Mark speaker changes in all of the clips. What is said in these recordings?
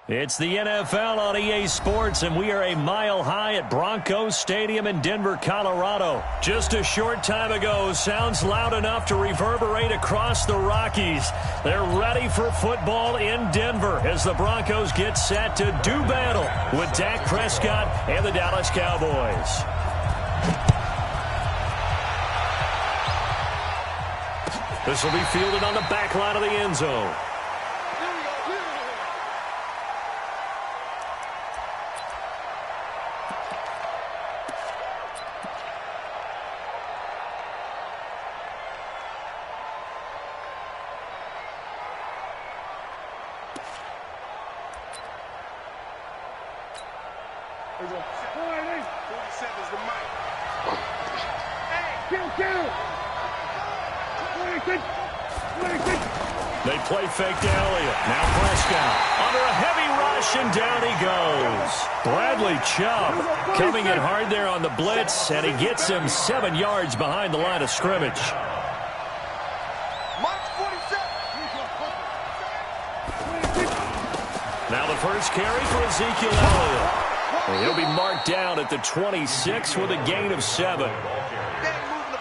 Speaker 1: It's the NFL on EA Sports, and we are a mile high at Bronco Stadium in Denver, Colorado. Just a short time ago, sounds loud enough to reverberate across the Rockies. They're ready for football in Denver as the Broncos get set to do battle with Dak Prescott and the Dallas Cowboys. This will be fielded on the back line of the end zone. They play fake to Elliott. Now Prescott under a heavy rush, and down he goes. Bradley Chubb coming in hard there on the blitz, and he gets him 7 yards behind the line of scrimmage. Now the first carry for Ezekiel Elliott. And he'll be marked down at the 26 with a gain of 7.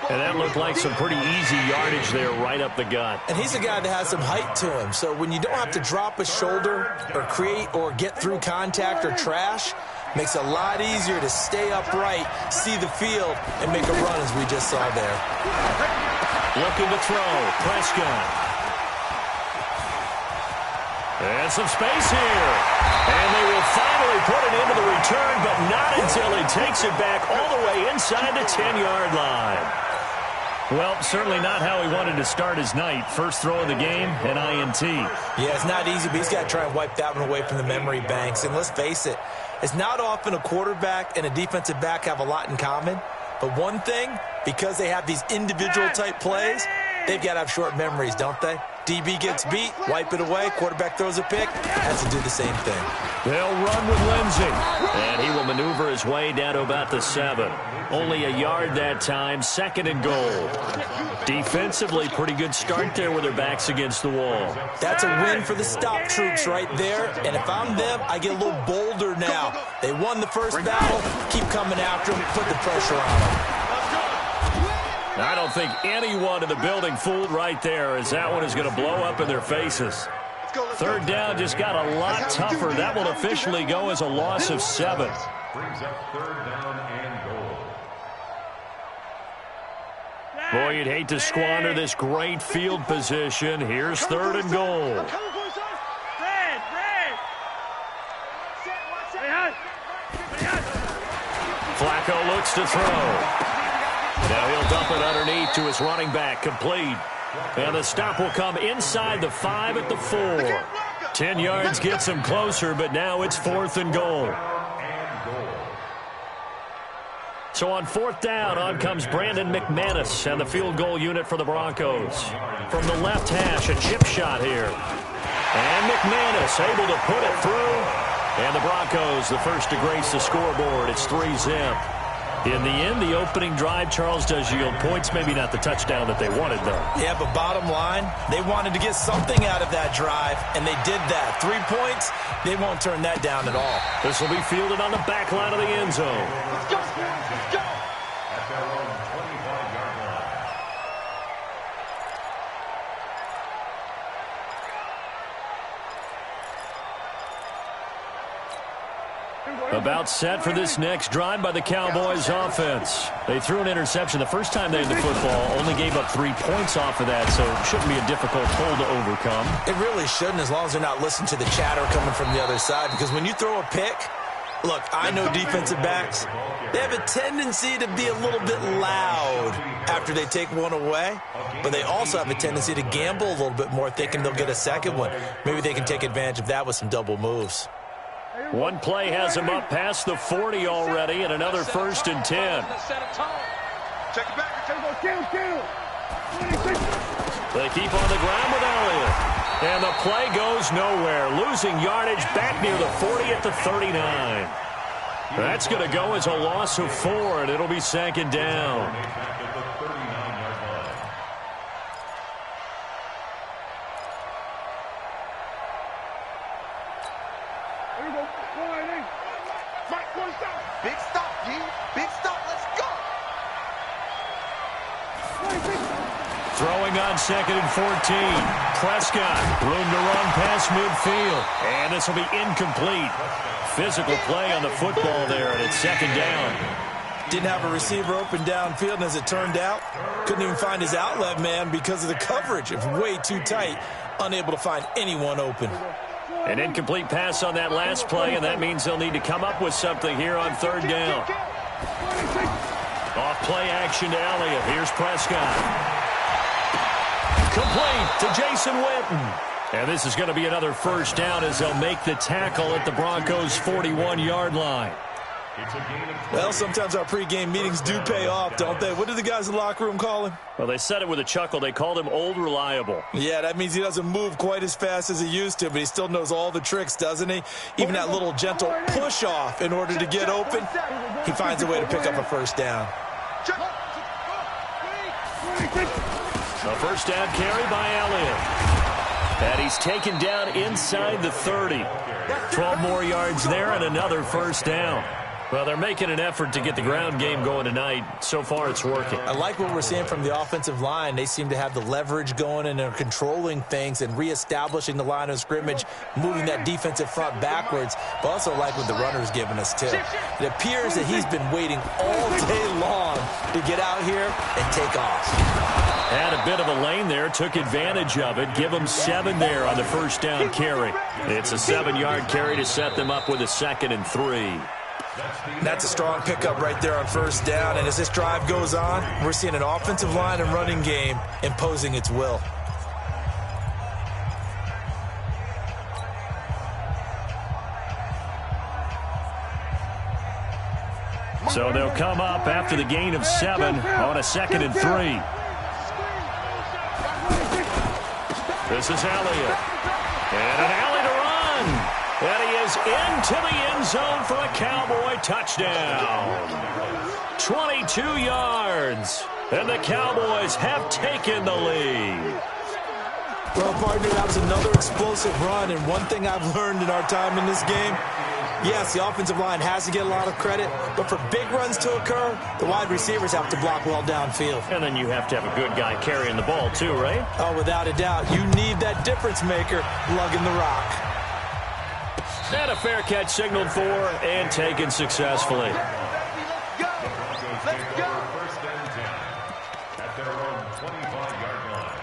Speaker 1: And that looked like some pretty easy yardage there right up the gut.
Speaker 2: And he's a guy that has some height to him. So when you don't have to drop a shoulder or create or get through contact or trash, makes it a lot easier to stay upright, see the field, and make a run as we just saw there.
Speaker 1: Looking to throw. Prescott. And some space here. And they will finally put it into the return, but not until he takes it back all the way inside the 10-yard line. Well, certainly not how he wanted to start his night. First throw of the game, an INT.
Speaker 2: Yeah, it's not easy, but he's got to try and wipe that one away from the memory banks. And let's face it, it's not often a quarterback and a defensive back have a lot in common. But one thing, because they have these individual type plays, they've got to have short memories, don't they? DB gets beat, wipe it away, quarterback throws a pick, has to do the same thing.
Speaker 1: They'll run with Lindsey, and he will maneuver his way down to about the 7. Only a yard that time, 2nd and goal. Defensively, pretty good start there with their backs against the wall.
Speaker 2: That's a win for the stop troops right there, and if I'm them, I get a little bolder now. They won the first battle, keep coming after them, put the pressure on them.
Speaker 1: I don't think anyone in the building fooled right there, as that one is going to blow up in their faces. Third down just got a lot tougher. That will officially go as a loss of 7.
Speaker 3: Brings up 3rd down and goal.
Speaker 1: Boy, you'd hate to squander this great field position. Here's 3rd and goal. Flacco looks to throw. Now he'll dump it underneath to his running back, complete. And the stop will come inside the 5 at the 4. 10 yards gets him closer, but now it's 4th and goal. So on 4th down, on comes Brandon McManus and the field goal unit for the Broncos. From the left hash, a chip shot here. And McManus able to put it through. And the Broncos, the first to grace the scoreboard. It's 3-zip. In the end, the opening drive, Charles, does yield points. Maybe not the touchdown that they wanted, though.
Speaker 2: Yeah, but bottom line, they wanted to get something out of that drive, and they did that. 3 points, they won't turn that down at all.
Speaker 1: This will be fielded on the back line of the end zone.
Speaker 3: Let's go. Let's go. At their own 25-yard line.
Speaker 1: About set for this next drive by the Cowboys offense. They threw an interception the first time they had the football, only gave up 3 points off of that, so it shouldn't be a difficult hole to overcome.
Speaker 2: It really shouldn't, as long as they're not listening to the chatter coming from the other side, because when you throw a pick, look, I know defensive backs, they have a tendency to be a little bit loud after they take one away, but they also have a tendency to gamble a little bit more, thinking they'll get a second one. Maybe they can take advantage of that with some double moves.
Speaker 1: One play has him up past the 40 already, and another 1st and 10.
Speaker 3: Check it back.
Speaker 1: They keep on the ground with Elliott. And the play goes nowhere. Losing yardage back near the 40 at the 39. That's going to go as a loss of 4, and it'll be 2nd down.
Speaker 4: Big stop, G. Big stop. Let's go.
Speaker 1: Throwing on 2nd and 14. Prescott, room to run past midfield. And this will be incomplete. Physical play on the football there, and it's 2nd down.
Speaker 2: Didn't have a receiver open downfield, and as it turned out, couldn't even find his outlet man because of the coverage. It was way too tight, unable to find anyone open.
Speaker 1: An incomplete pass on that last play, and that means they'll need to come up with something here on 3rd down. Off play action to Elliott. Here's Prescott. Complete to Jason Witten. And this is going to be another 1st down as they'll make the tackle at the Broncos' 41-yard line.
Speaker 2: Well, sometimes our pregame meetings do pay off, don't they? What did the guys in the locker room call him?
Speaker 1: Well, they said it with a chuckle. They called him Old Reliable.
Speaker 2: Yeah, that means he doesn't move quite as fast as he used to, but he still knows all the tricks, doesn't he? Even that little gentle push-off in order to get open, he finds a way to pick up a 1st down.
Speaker 1: A 1st down carry by Elliott. And he's taken down inside the 30. 12 more yards there and another 1st down. Well, they're making an effort to get the ground game going tonight. So far, it's working.
Speaker 2: I like what we're seeing from the offensive line. They seem to have the leverage going, and they're controlling things and reestablishing the line of scrimmage, moving that defensive front backwards. But also like what the runner's giving us, too. It appears that he's been waiting all day long to get out here and take off.
Speaker 1: Had a bit of a lane there, took advantage of it. Give him 7 there on the 1st down carry. It's a 7-yard carry to set them up with a 2nd and 3.
Speaker 2: That's a strong pickup right there on 1st down. And as this drive goes on, we're seeing an offensive line and running game imposing its will.
Speaker 1: So they'll come up after the gain of 7 on a 2nd and 3. This is Elliott. And an alley to run. And he is into the end zone for a Cowboy touchdown. 22 yards. And the Cowboys have taken the lead.
Speaker 2: Well, partner, that was another explosive run. And one thing I've learned in our time in this game, yes, the offensive line has to get a lot of credit, but for big runs to occur, the wide receivers have to block well downfield.
Speaker 1: And then you have to have a good guy carrying the ball too, right?
Speaker 2: Oh, without a doubt. You need that difference maker lugging the rock.
Speaker 1: And a fair catch signaled for and taken successfully.
Speaker 4: Let's go.
Speaker 3: 1st and 10 at their own 25-yard line.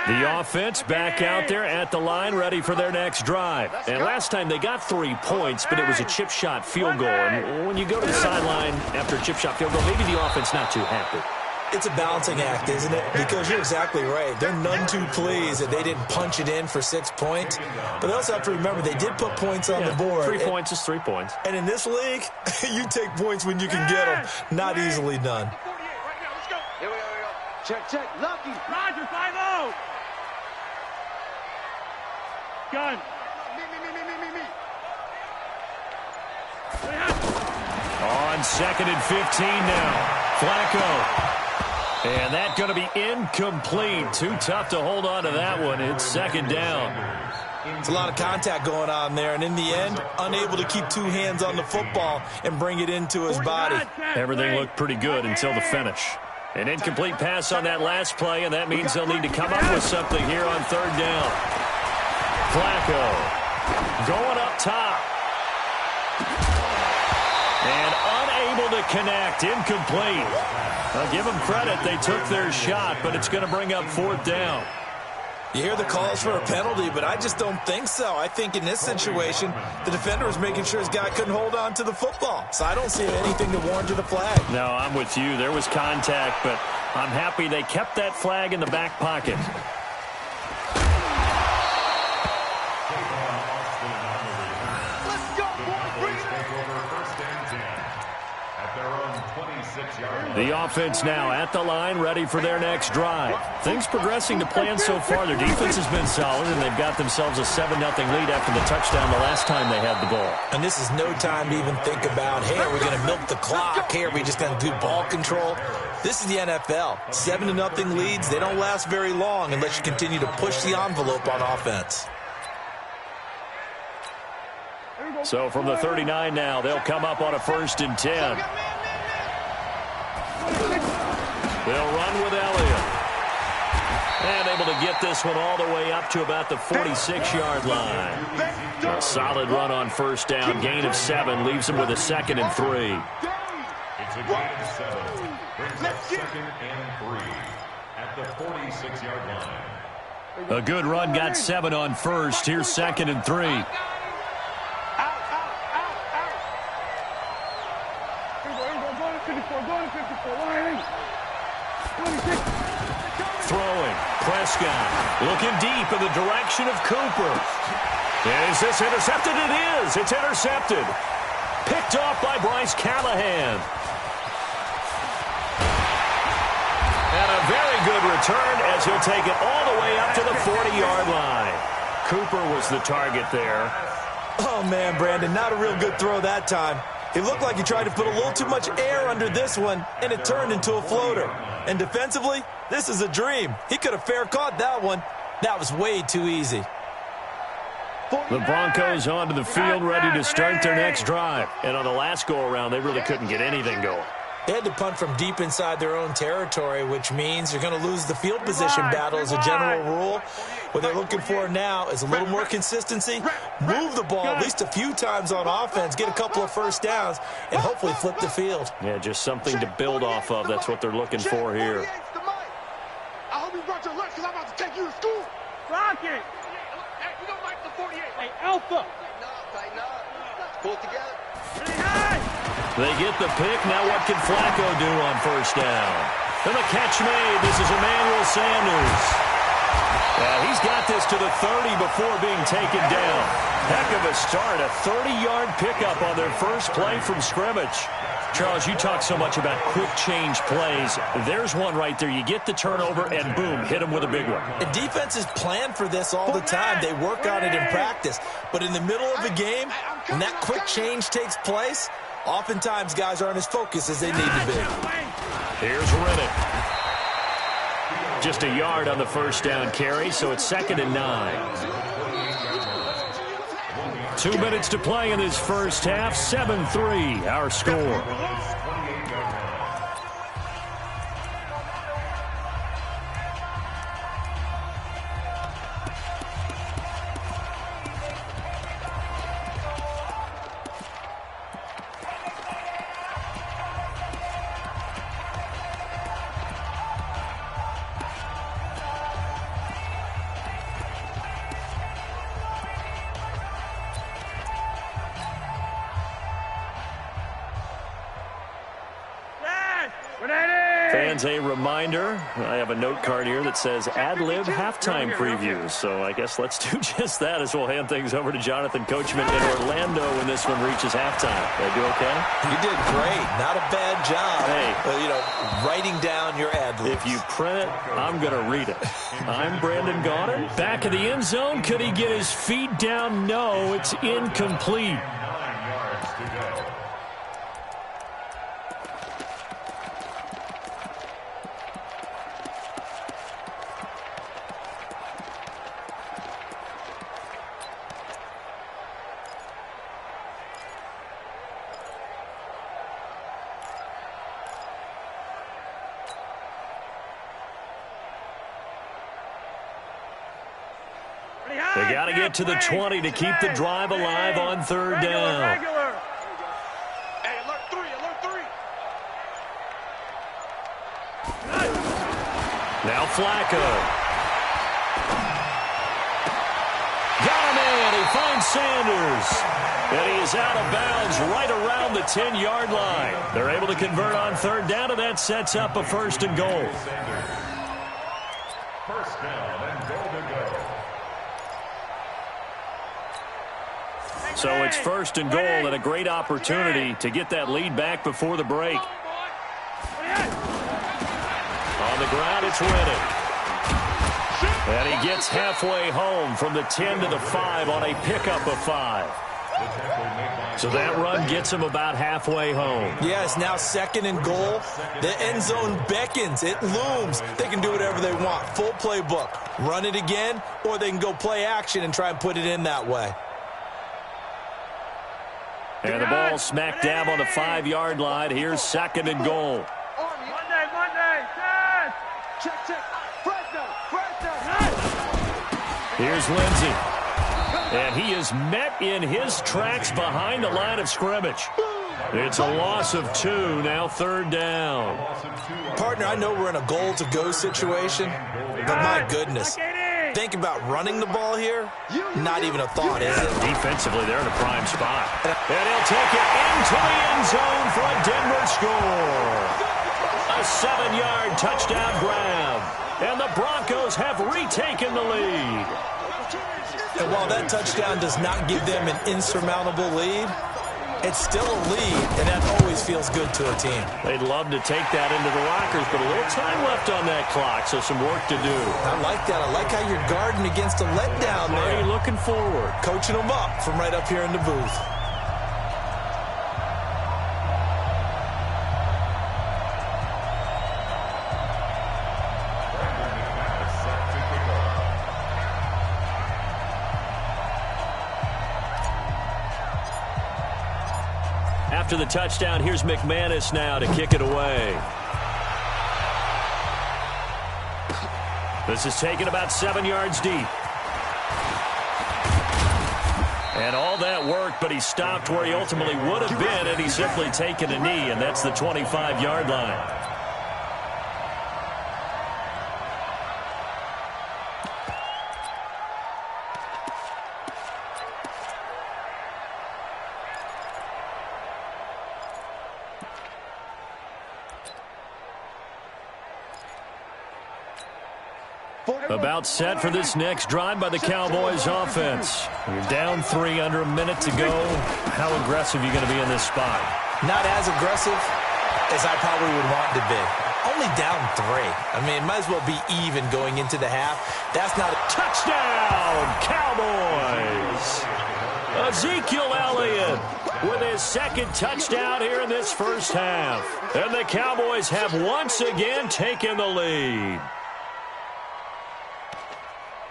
Speaker 1: The offense back out there at the line, ready for their next drive. And last time they got 3 points, but it was a chip shot field goal. And when you go to the sideline after a chip shot field goal, maybe the offense not too happy.
Speaker 2: It's a balancing act, isn't it? Because you're exactly right. They're none too pleased that they didn't punch it in for 6 points. But they also have to remember they did put points on the board.
Speaker 1: 3 points is 3 points.
Speaker 2: And in this league, you take points when you can get them. Not easily done.
Speaker 4: Here we go. Check. Lucky.
Speaker 5: Roger, 5-0. Gun. Me.
Speaker 1: On 2nd and 15 now. Flacco. And that's going to be incomplete. Too tough to hold on to that one. It's 2nd down.
Speaker 2: It's a lot of contact going on there, and in the end, unable to keep 2 hands on the football and bring it into his body.
Speaker 1: Everything looked pretty good until the finish. An incomplete pass on that last play, and that means they'll need to come up with something here on 3rd down. Flacco going up top. And unable to connect. Incomplete. I'll give them credit. They took their shot, but it's going to bring up 4th down.
Speaker 2: You hear the calls for a penalty, but I just don't think so. I think in this situation, the defender was making sure his guy couldn't hold on to the football. So I don't see anything to warrant the flag.
Speaker 1: No, I'm with you. There was contact, but I'm happy they kept that flag in the back pocket. The offense now at the line, ready for their next drive. Things progressing to plan so far. Their defense has been solid, and they've got themselves a 7-0 lead after the touchdown the last time they had the ball.
Speaker 2: And this is no time to even think about, hey, are we going to milk the clock? Hey, are we just going to do ball control? This is the NFL. 7-0 leads, they don't last very long unless you continue to push the envelope on offense.
Speaker 1: So from the 39 now, they'll come up on a 1st and 10. They'll run with Elliott. And able to get this one all the way up to about the 46-yard line. A solid run on 1st down. Gain of 7 leaves them with a 2nd and 3.
Speaker 3: It's a gain of 7. Brings up 2nd and 3 at the 46-yard line.
Speaker 1: A good run got 7 on 1st. Here's 2nd and 3. Throwing. Prescott looking deep in the direction of Cooper. Is this intercepted? It is. It's intercepted. Picked off by Bryce Callahan. And a very good return as he'll take it all the way up to the 40-yard line. Cooper was the target there.
Speaker 2: Oh, man, Brandon, not a real good throw that time. It looked like he tried to put a little too much air under this one, and it turned into a floater. And defensively, this is a dream. He could have fair caught that one. That was way too easy.
Speaker 1: The Broncos onto the field, ready to start their next drive. And on the last go-around, they really couldn't get anything going.
Speaker 2: They had to punt from deep inside their own territory, which means you're going to lose the field position battle as a general rule. What they're looking for now is a little more consistency, move the ball at least a few times on offense, get a couple of 1st downs, and hopefully flip the field.
Speaker 1: Yeah, just something to build off of. That's what they're looking for here.
Speaker 4: I hope you brought your lunch because I'm about to take you to school.
Speaker 5: Rocket!
Speaker 4: Hey, you don't like the 48.
Speaker 5: Hey, Alpha!
Speaker 4: Tighten up. Let's pull it together.
Speaker 5: Pretty high!
Speaker 1: They get the pick. Now what can Flacco do on 1st down? And the catch made. This is Emmanuel Sanders. He's got this to the 30 before being taken down. Heck of a start. A 30-yard pickup on their first play from scrimmage. Charles, you talk so much about quick change plays. There's one right there. You get the turnover, and boom, hit them with a big one.
Speaker 2: And defenses plan for this all the time. They work on it in practice. But in the middle of the game, when that quick change takes place, oftentimes guys aren't as focused as they need to be.
Speaker 1: Here's Riddick. Just a yard on the 1st down carry, so it's 2nd and 9. 2 minutes to play in this first half. 7-3, our score. Fans, a reminder, I have a note card here that says ad-lib halftime previews. So I guess let's do just that as we'll hand things over to Jonathan Coachman in Orlando when this one reaches halftime. Did I do okay?
Speaker 2: You did great. Not a bad job.
Speaker 1: Hey.
Speaker 2: Writing down your ad-libs.
Speaker 1: If you print it, I'm going to read it. I'm Brandon Gaudin. Back of the end zone. Could he get his feet down? No, it's incomplete.
Speaker 3: 9 yards to go.
Speaker 1: They got to get to the 20 to keep the drive alive on 3rd down.
Speaker 4: Hey, alert 3, alert 3.
Speaker 1: Now Flacco. Got him in. He finds Sanders. And he is out of bounds right around the 10-yard line. They're able to convert on 3rd down, and that sets up a 1st and goal.
Speaker 3: 1st down and goal to go.
Speaker 1: So it's 1st and goal and a great opportunity to get that lead back before the break. On the ground, it's Riddick. And he gets halfway home from the 10 to the 5 on a pickup of 5. So that run gets him about halfway home.
Speaker 2: Yeah, it's now 2nd and goal. The end zone beckons. It looms. They can do whatever they want. Full playbook. Run it again, or they can go play action and try and put it in that way.
Speaker 1: And the ball smack dab on the 5-yard line. Here's 2nd and goal.
Speaker 5: Monday, check.
Speaker 1: Here's Lindsey. And he is met in his tracks behind the line of scrimmage. It's a loss of 2, now 3rd down.
Speaker 2: Partner, I know we're in a goal-to-go situation, but my goodness, think about running the ball here? Not even a thought, is it?
Speaker 1: Defensively, they're in a prime spot. And he'll take it into the end zone for a Denver score. A 7-yard touchdown grab. And the Broncos have retaken the lead.
Speaker 2: And while that touchdown does not give them an insurmountable lead, it's still a lead, and that always feels good to a team.
Speaker 1: They'd love to take that into the lockers, but a little time left on that clock, so some work to do.
Speaker 2: I like that. I like how you're guarding against a letdown there.
Speaker 1: Marty looking forward.
Speaker 2: Coaching them up from right up here in the booth.
Speaker 1: After the touchdown, here's McManus now to kick it away. This is taken about 7 yards deep. And all that work, but he stopped where he ultimately would have been, and he's simply taken a knee, and that's the 25-yard line. About set for this next drive by the Cowboys offense. You're down 3, under a minute to go. How aggressive are you going to be in this spot?
Speaker 2: Not as aggressive as I probably would want to be. Only down 3. I mean, it might as well be even going into the half. That's not a
Speaker 1: touchdown, Cowboys. Ezekiel Elliott with his 2nd touchdown here in this first half. And the Cowboys have once again taken the lead.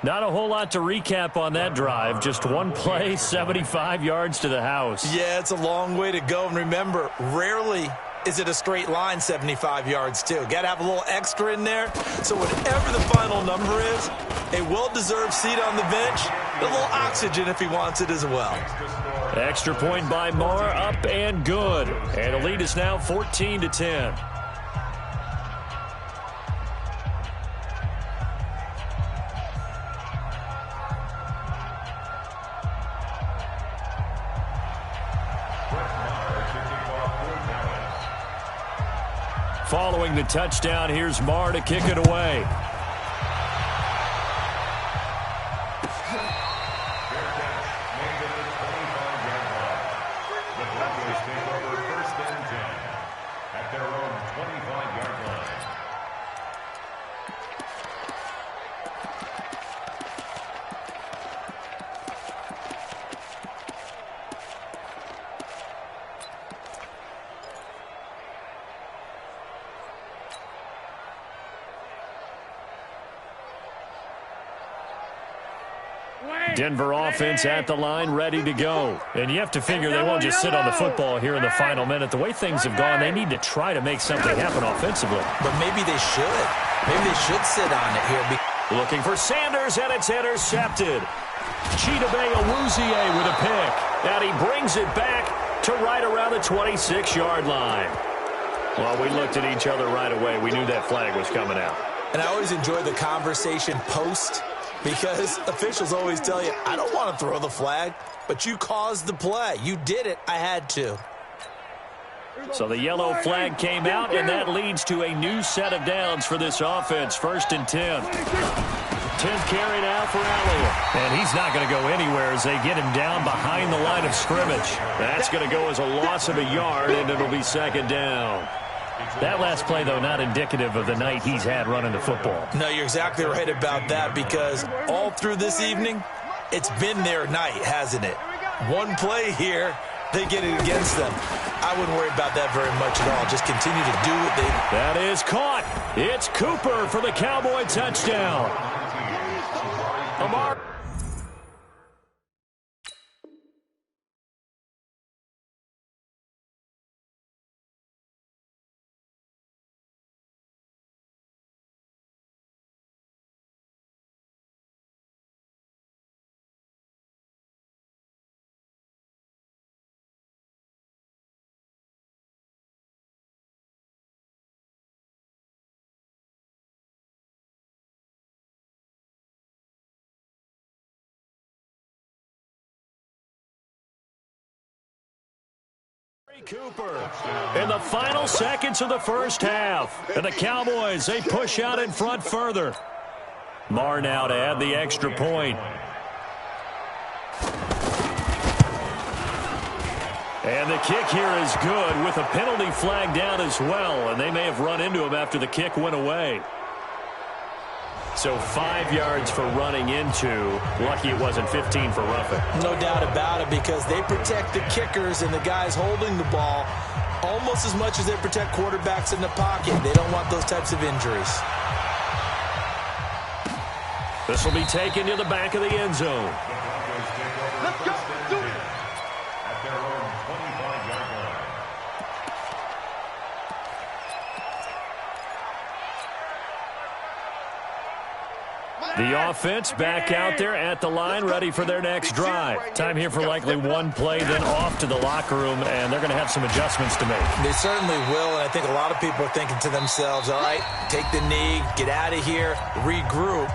Speaker 1: Not a whole lot to recap on that drive. Just one play, 75 yards to the house.
Speaker 2: Yeah, it's a long way to go. And remember, rarely is it a straight line 75 yards, too. Got to have a little extra in there. So whatever the final number is, a well-deserved seat on the bench, a little oxygen if he wants it as well.
Speaker 1: Extra point by Moore, up and good. And the lead is now 14-10. Following the touchdown, here's Marr to kick it away. Denver offense at the line, ready to go. And you have to figure they won't just sit on the football here in the final minute. The way things have gone, they need to try to make something happen offensively.
Speaker 2: But maybe they should. Maybe they should sit on it here.
Speaker 1: Looking for Sanders, and it's intercepted. Chidobe Awuzie with a pick. And he brings it back to right around the 26-yard line. Well, we looked at each other right away. We knew that flag was coming out.
Speaker 2: And I always enjoy the conversation post, because officials always tell you, I don't want to throw the flag, but you caused the play. You did it. I had to.
Speaker 1: So the yellow flag came out, and that leads to a new set of downs for this offense. 1st and 10. 10th carry now for Elliott. And he's not going to go anywhere as they get him down behind the line of scrimmage. That's going to go as a loss of a yard, and it'll be 2nd down. That last play, though, not indicative of the night he's had running the football.
Speaker 2: No, you're exactly right about that, because all through this evening, it's been their night, hasn't it? One play here, they get it against them. I wouldn't worry about that very much at all. Just continue to do what they...
Speaker 1: That is caught. It's Cooper for the Cowboy touchdown. Amar. Cooper in the final seconds of the first half. And the Cowboys, they push out in front further. Marr now to add the extra point. And the kick here is good with a penalty flag down as well. And they may have run into him after the kick went away. So 5 yards for running into. Lucky it wasn't 15 for roughing.
Speaker 2: No doubt about it, because they protect the kickers and the guys holding the ball almost as much as they protect quarterbacks in the pocket. They don't want those types of injuries.
Speaker 1: This will be taken to the back of the end zone.
Speaker 4: Let's go. Do it.
Speaker 3: At their own 25-yard line.
Speaker 1: The offense back out there at the line, ready for their next drive. Time here for likely one play, then off to the locker room, and they're going to have some adjustments to make.
Speaker 2: They certainly will, and I think a lot of people are thinking to themselves, all right, take the knee, get out of here, regroup.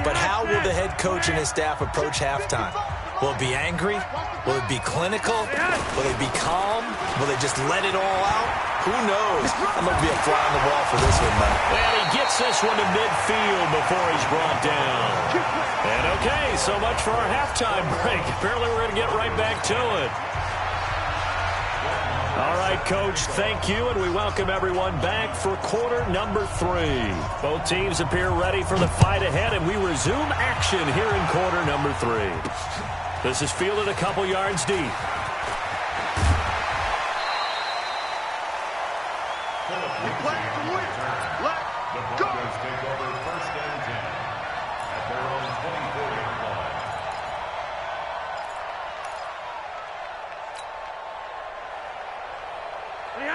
Speaker 2: But how will the head coach and his staff approach halftime? Will it be angry? Will it be clinical? Will it be calm? Will they just let it all out? Who knows? I'm going to be a fly on the wall for this one, man.
Speaker 1: And he gets this one to midfield before he's brought down. And okay, so much for our halftime break. Apparently we're going to get right back to it. All right, Coach, thank you, and we welcome everyone back for quarter number 3. Both teams appear ready for the fight ahead, and we resume action here in quarter number 3. This is fielded a couple yards deep.
Speaker 3: The Broncos take over first and 10 at their own 24-yard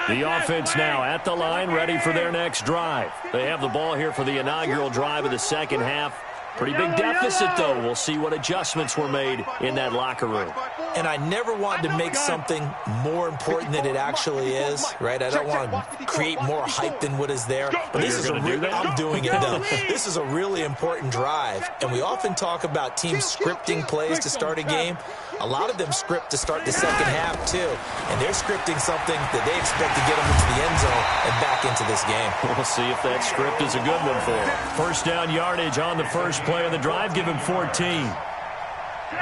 Speaker 3: line.
Speaker 1: The offense now at the line, ready for their next drive. They have the ball here for the inaugural drive of the second half. Pretty big deficit, though. We'll see what adjustments were made in that locker room.
Speaker 2: And I never wanted to make something more important than it actually is, right? I don't want to create more hype than what is there. But this is I'm doing it, though. This is a really important drive. And we often talk about teams scripting plays to start a game. A lot of them script to start the second half, too. And they're scripting something that they expect to get them into the end zone and back into this game.
Speaker 1: We'll see if that script is a good one for them. First down yardage on the first play of the drive. Give him 14.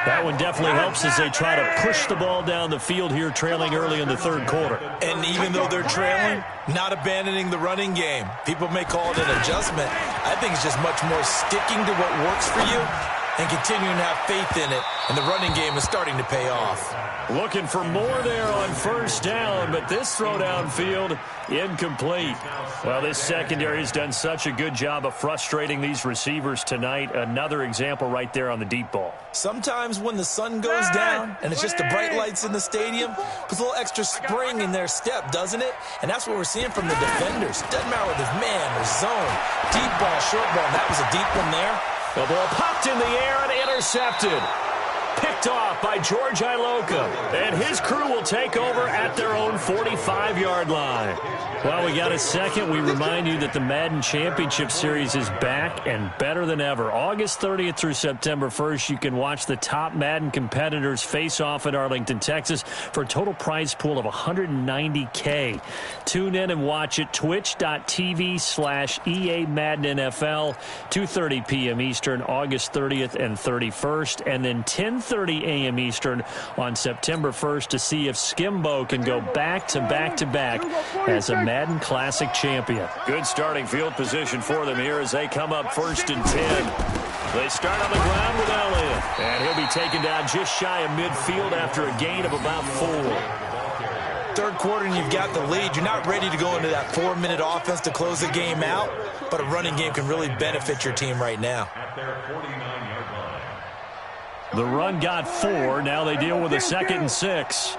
Speaker 1: That one definitely helps as they try to push the ball down the field here, trailing early in the third quarter.
Speaker 2: And even though they're trailing, not abandoning the running game. People may call it an adjustment. I think it's just much more sticking to what works for you and continuing to have faith in it. And the running game is starting to pay off.
Speaker 1: Looking for more there on first down, but this throw downfield incomplete. Well, this secondary has done such a good job of frustrating these receivers tonight. Another example right there on the deep ball.
Speaker 2: Sometimes when the sun goes down and it's just the bright lights in the stadium, puts a little extra spring in their step, doesn't it? And that's what we're seeing from the defenders. Doesn't matter whether it's man or zone. Deep ball, short ball. That was a deep one there.
Speaker 1: The ball popped in the air and intercepted. Picked off by George Iloka. And his crew will take over at their own 45-yard line. Well, we got a second. We remind you that the Madden Championship Series is back and better than ever. August 30th through September 1st, you can watch the top Madden competitors face off in Arlington, Texas for a total prize pool of $190K. Tune in and watch it. Twitch.tv/EA Madden NFL, 2:30 p.m. Eastern, August 30th and 31st, and then 10:30 a.m. Eastern on September 1st to see if Skimbo can go back-to-back-to-back as a Madden Classic champion. Good starting field position for them here as they come up 1st and 10. They start on the ground with Elliott. And he'll be taken down just shy of midfield after a gain of about 4.
Speaker 2: Third quarter and you've got the lead. You're not ready to go into that 4-minute offense to close the game out, but a running game can really benefit your team right now.
Speaker 3: At their 49-yard line.
Speaker 1: The run got 4. Now they deal with a 2nd and 6.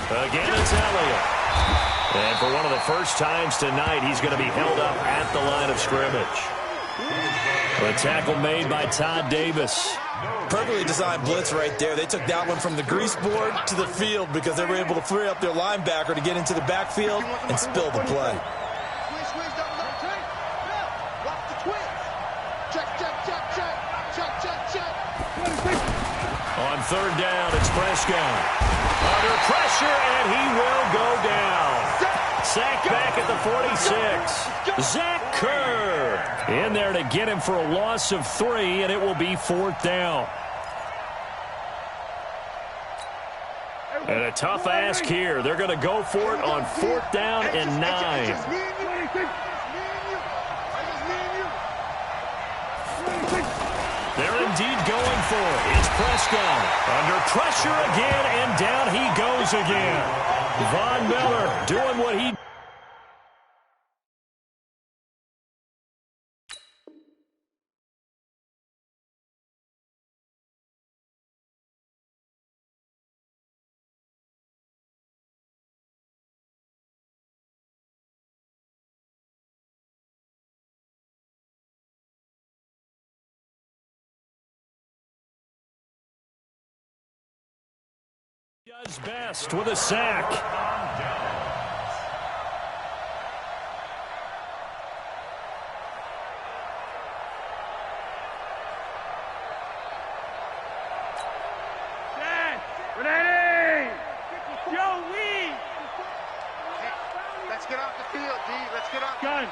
Speaker 1: Again, it's Elliott. And for one of the first times tonight, he's going to be held up at the line of scrimmage. A tackle made by Todd Davis.
Speaker 2: Perfectly designed blitz right there. They took that one from the grease board to the field because they were able to free up their linebacker to get into the backfield and spill the play.
Speaker 1: On 3rd down, it's Prescott. Under pressure, and he will go down. Sacked back at the 46. Zach Kerr in there to get him for a loss of 3, and it will be 4th down. And a tough ask here. They're going to go for it on 4th down and 9. They're indeed going for it. It's Prescott. Under pressure again, and down he goes again. Von Miller doing what he... does best with a sack.
Speaker 5: Ready! Joey!
Speaker 4: Let's get off the field, D. Let's get off.
Speaker 5: Gun.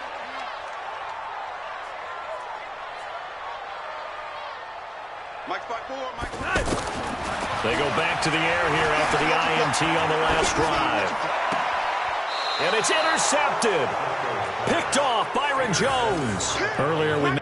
Speaker 4: Mike spot 4, Mike spot.
Speaker 1: They go back to the air here after the INT on the last drive. And it's intercepted. Picked off Byron Jones. Earlier we...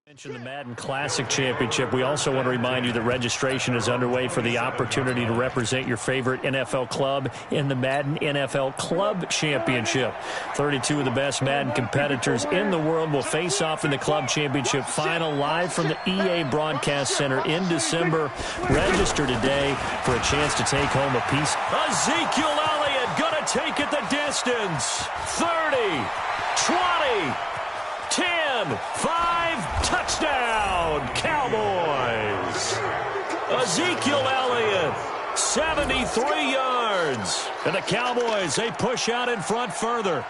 Speaker 1: Mention the Madden Classic Championship. We also want to remind you that registration is underway for the opportunity to represent your favorite NFL club in the Madden NFL Club Championship. 32 of the best Madden competitors in the world will face off in the Club Championship final live from the EA Broadcast Center in December. Register today for a chance to take home a piece. Ezekiel Elliott going to take it the distance. 30, 20, 10, 5, touchdown, Cowboys. Ezekiel Elliott, 73 yards. And the Cowboys, they push out in front further.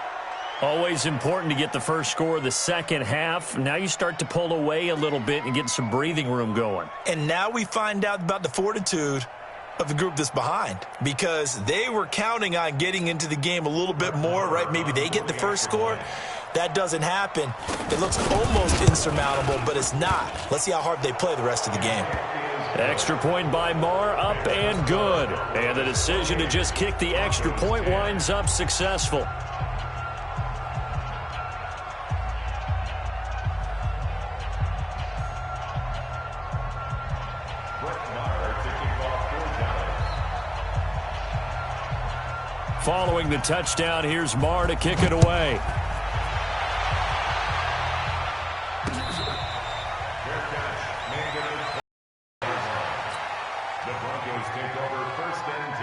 Speaker 1: Always important to get the first score of the second half. Now you start to pull away a little bit and get some breathing room going.
Speaker 2: And now we find out about the fortitude of the group that's behind, because they were counting on getting into the game a little bit more, right? Maybe they get the first score. That doesn't happen. It looks almost insurmountable, but it's not. Let's see how hard they play the rest of the game.
Speaker 1: Extra point by Marr, up and good. And the decision to just kick the extra point winds up successful. Following the touchdown, here's Marr to kick it away.
Speaker 3: The Broncos take over 1st and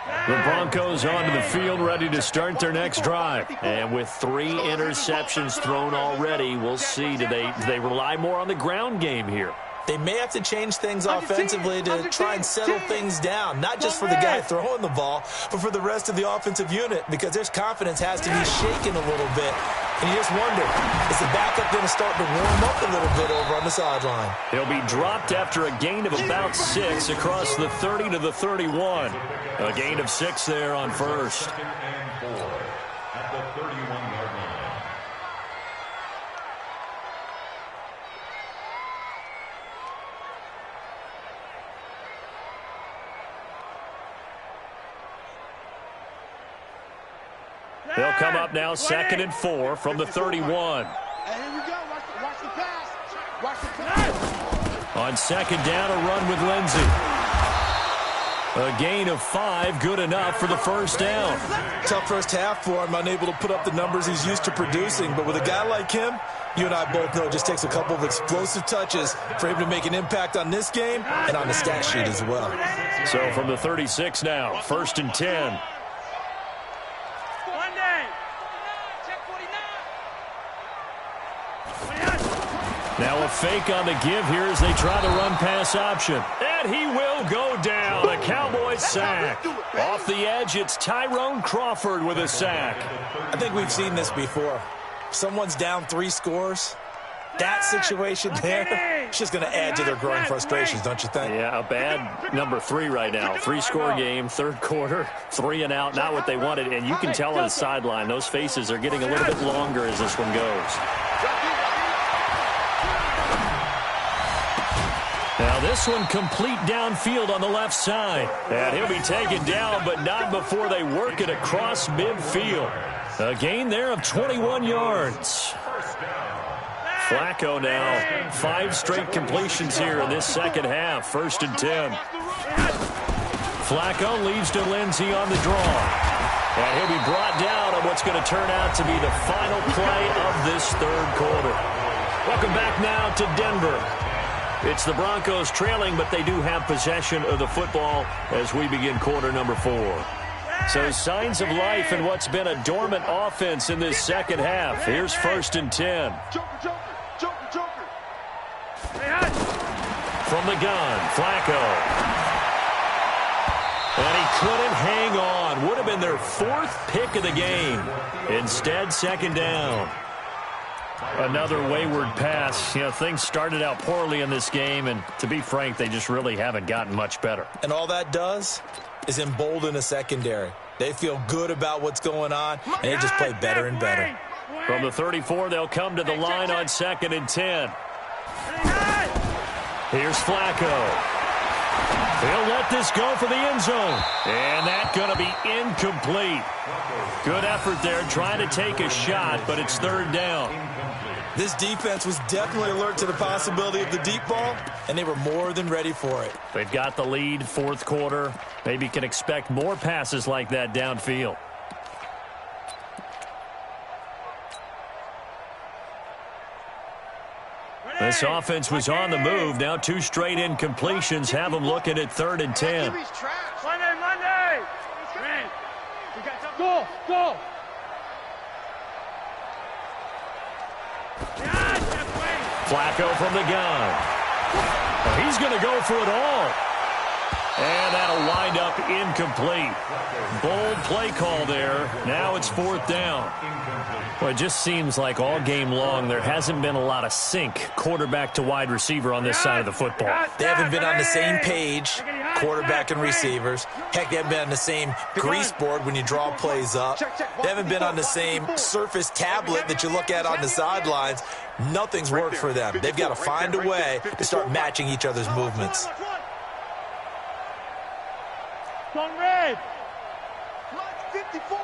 Speaker 3: 10.
Speaker 1: The Broncos onto the field, ready to start their next drive. And with 3 interceptions thrown already, we'll see. Do they rely more on the ground game here?
Speaker 2: They may have to change things offensively to try and settle things down, not just for the guy throwing the ball, but for the rest of the offensive unit, because their confidence has to be shaken a little bit. And you just wonder, is the backup going to start to warm up a little bit over on the sideline?
Speaker 1: He'll be dropped after a gain of about 6 across the 30 to the 31. A gain of 6 there on first.
Speaker 3: Second and 4 at the 31-yard line.
Speaker 1: They'll come up now, 2nd and 4 from the 31.
Speaker 4: Hey, here we go. Watch the pass. Watch the pass.
Speaker 1: On 2nd down, a run with Lindsey. A gain of 5, good enough for the first down.
Speaker 2: Tough first half for him, unable to put up the numbers he's used to producing. But with a guy like him, you and I both know it just takes a couple of explosive touches for him to make an impact on this game and on the stat sheet as well.
Speaker 1: So from the 36 now, 1st and 10. Now a fake on the give here as they try the run-pass option. And he will go down. A Cowboys sack. Off the edge, it's Tyrone Crawford with a sack.
Speaker 2: I think we've seen this before. Someone's down 3 scores. That situation there, it's just going to add to their growing frustrations, don't you think?
Speaker 1: Yeah, a bad number 3 right now. 3-score game, 3rd quarter, 3 and out, not what they wanted. And you can tell on the sideline, those faces are getting a little bit longer as this one goes. Now this one complete downfield on the left side. And he'll be taken down, but not before they work it across midfield. A gain there of 21 yards. Flacco now, 5 straight completions here in this second half. 1st and 10. Flacco leaves to Lindsey on the draw. And he'll be brought down on what's going to turn out to be the final play of this 3rd quarter. Welcome back now to Denver. It's the Broncos trailing, but they do have possession of the football as we begin quarter number 4. So signs of life in what's been a dormant offense in this second half. Here's 1st and 10. From the gun, Flacco. And he couldn't hang on. Would have been their 4th pick of the game. Instead, 2nd down. Another wayward pass. You know, things started out poorly in this game, and to be frank, they just really haven't gotten much better.
Speaker 2: And all that does is embolden a secondary. They feel good about what's going on, and they just play better and better.
Speaker 1: From the 34, they'll come to the line on 2nd and 10. Here's Flacco. He'll let this go for the end zone. And that's going to be incomplete. Good effort there trying to take a shot, but it's 3rd down.
Speaker 2: This defense was definitely alert to the possibility of the deep ball, and they were more than ready for it.
Speaker 1: They've got the lead, 4th quarter. Maybe can expect more passes like that downfield. This offense was on the move. Now 2 straight incompletions have them looking at 3rd and 10.
Speaker 5: Monday! Go!
Speaker 1: Flacco from the gun. He's going to go for it all. And that'll wind up incomplete. Bold play call there. Now it's 4th down. Well, it just seems like all game long there hasn't been a lot of sync quarterback to wide receiver on this side of the football.
Speaker 2: They haven't been on the same page, quarterback and receivers. Heck, they haven't been on the same grease board when you draw plays up. They haven't been on the same Surface tablet that you look at on the sidelines. Nothing's worked for them. They've got to find a way to start matching each other's movements.
Speaker 5: Red.
Speaker 4: 54.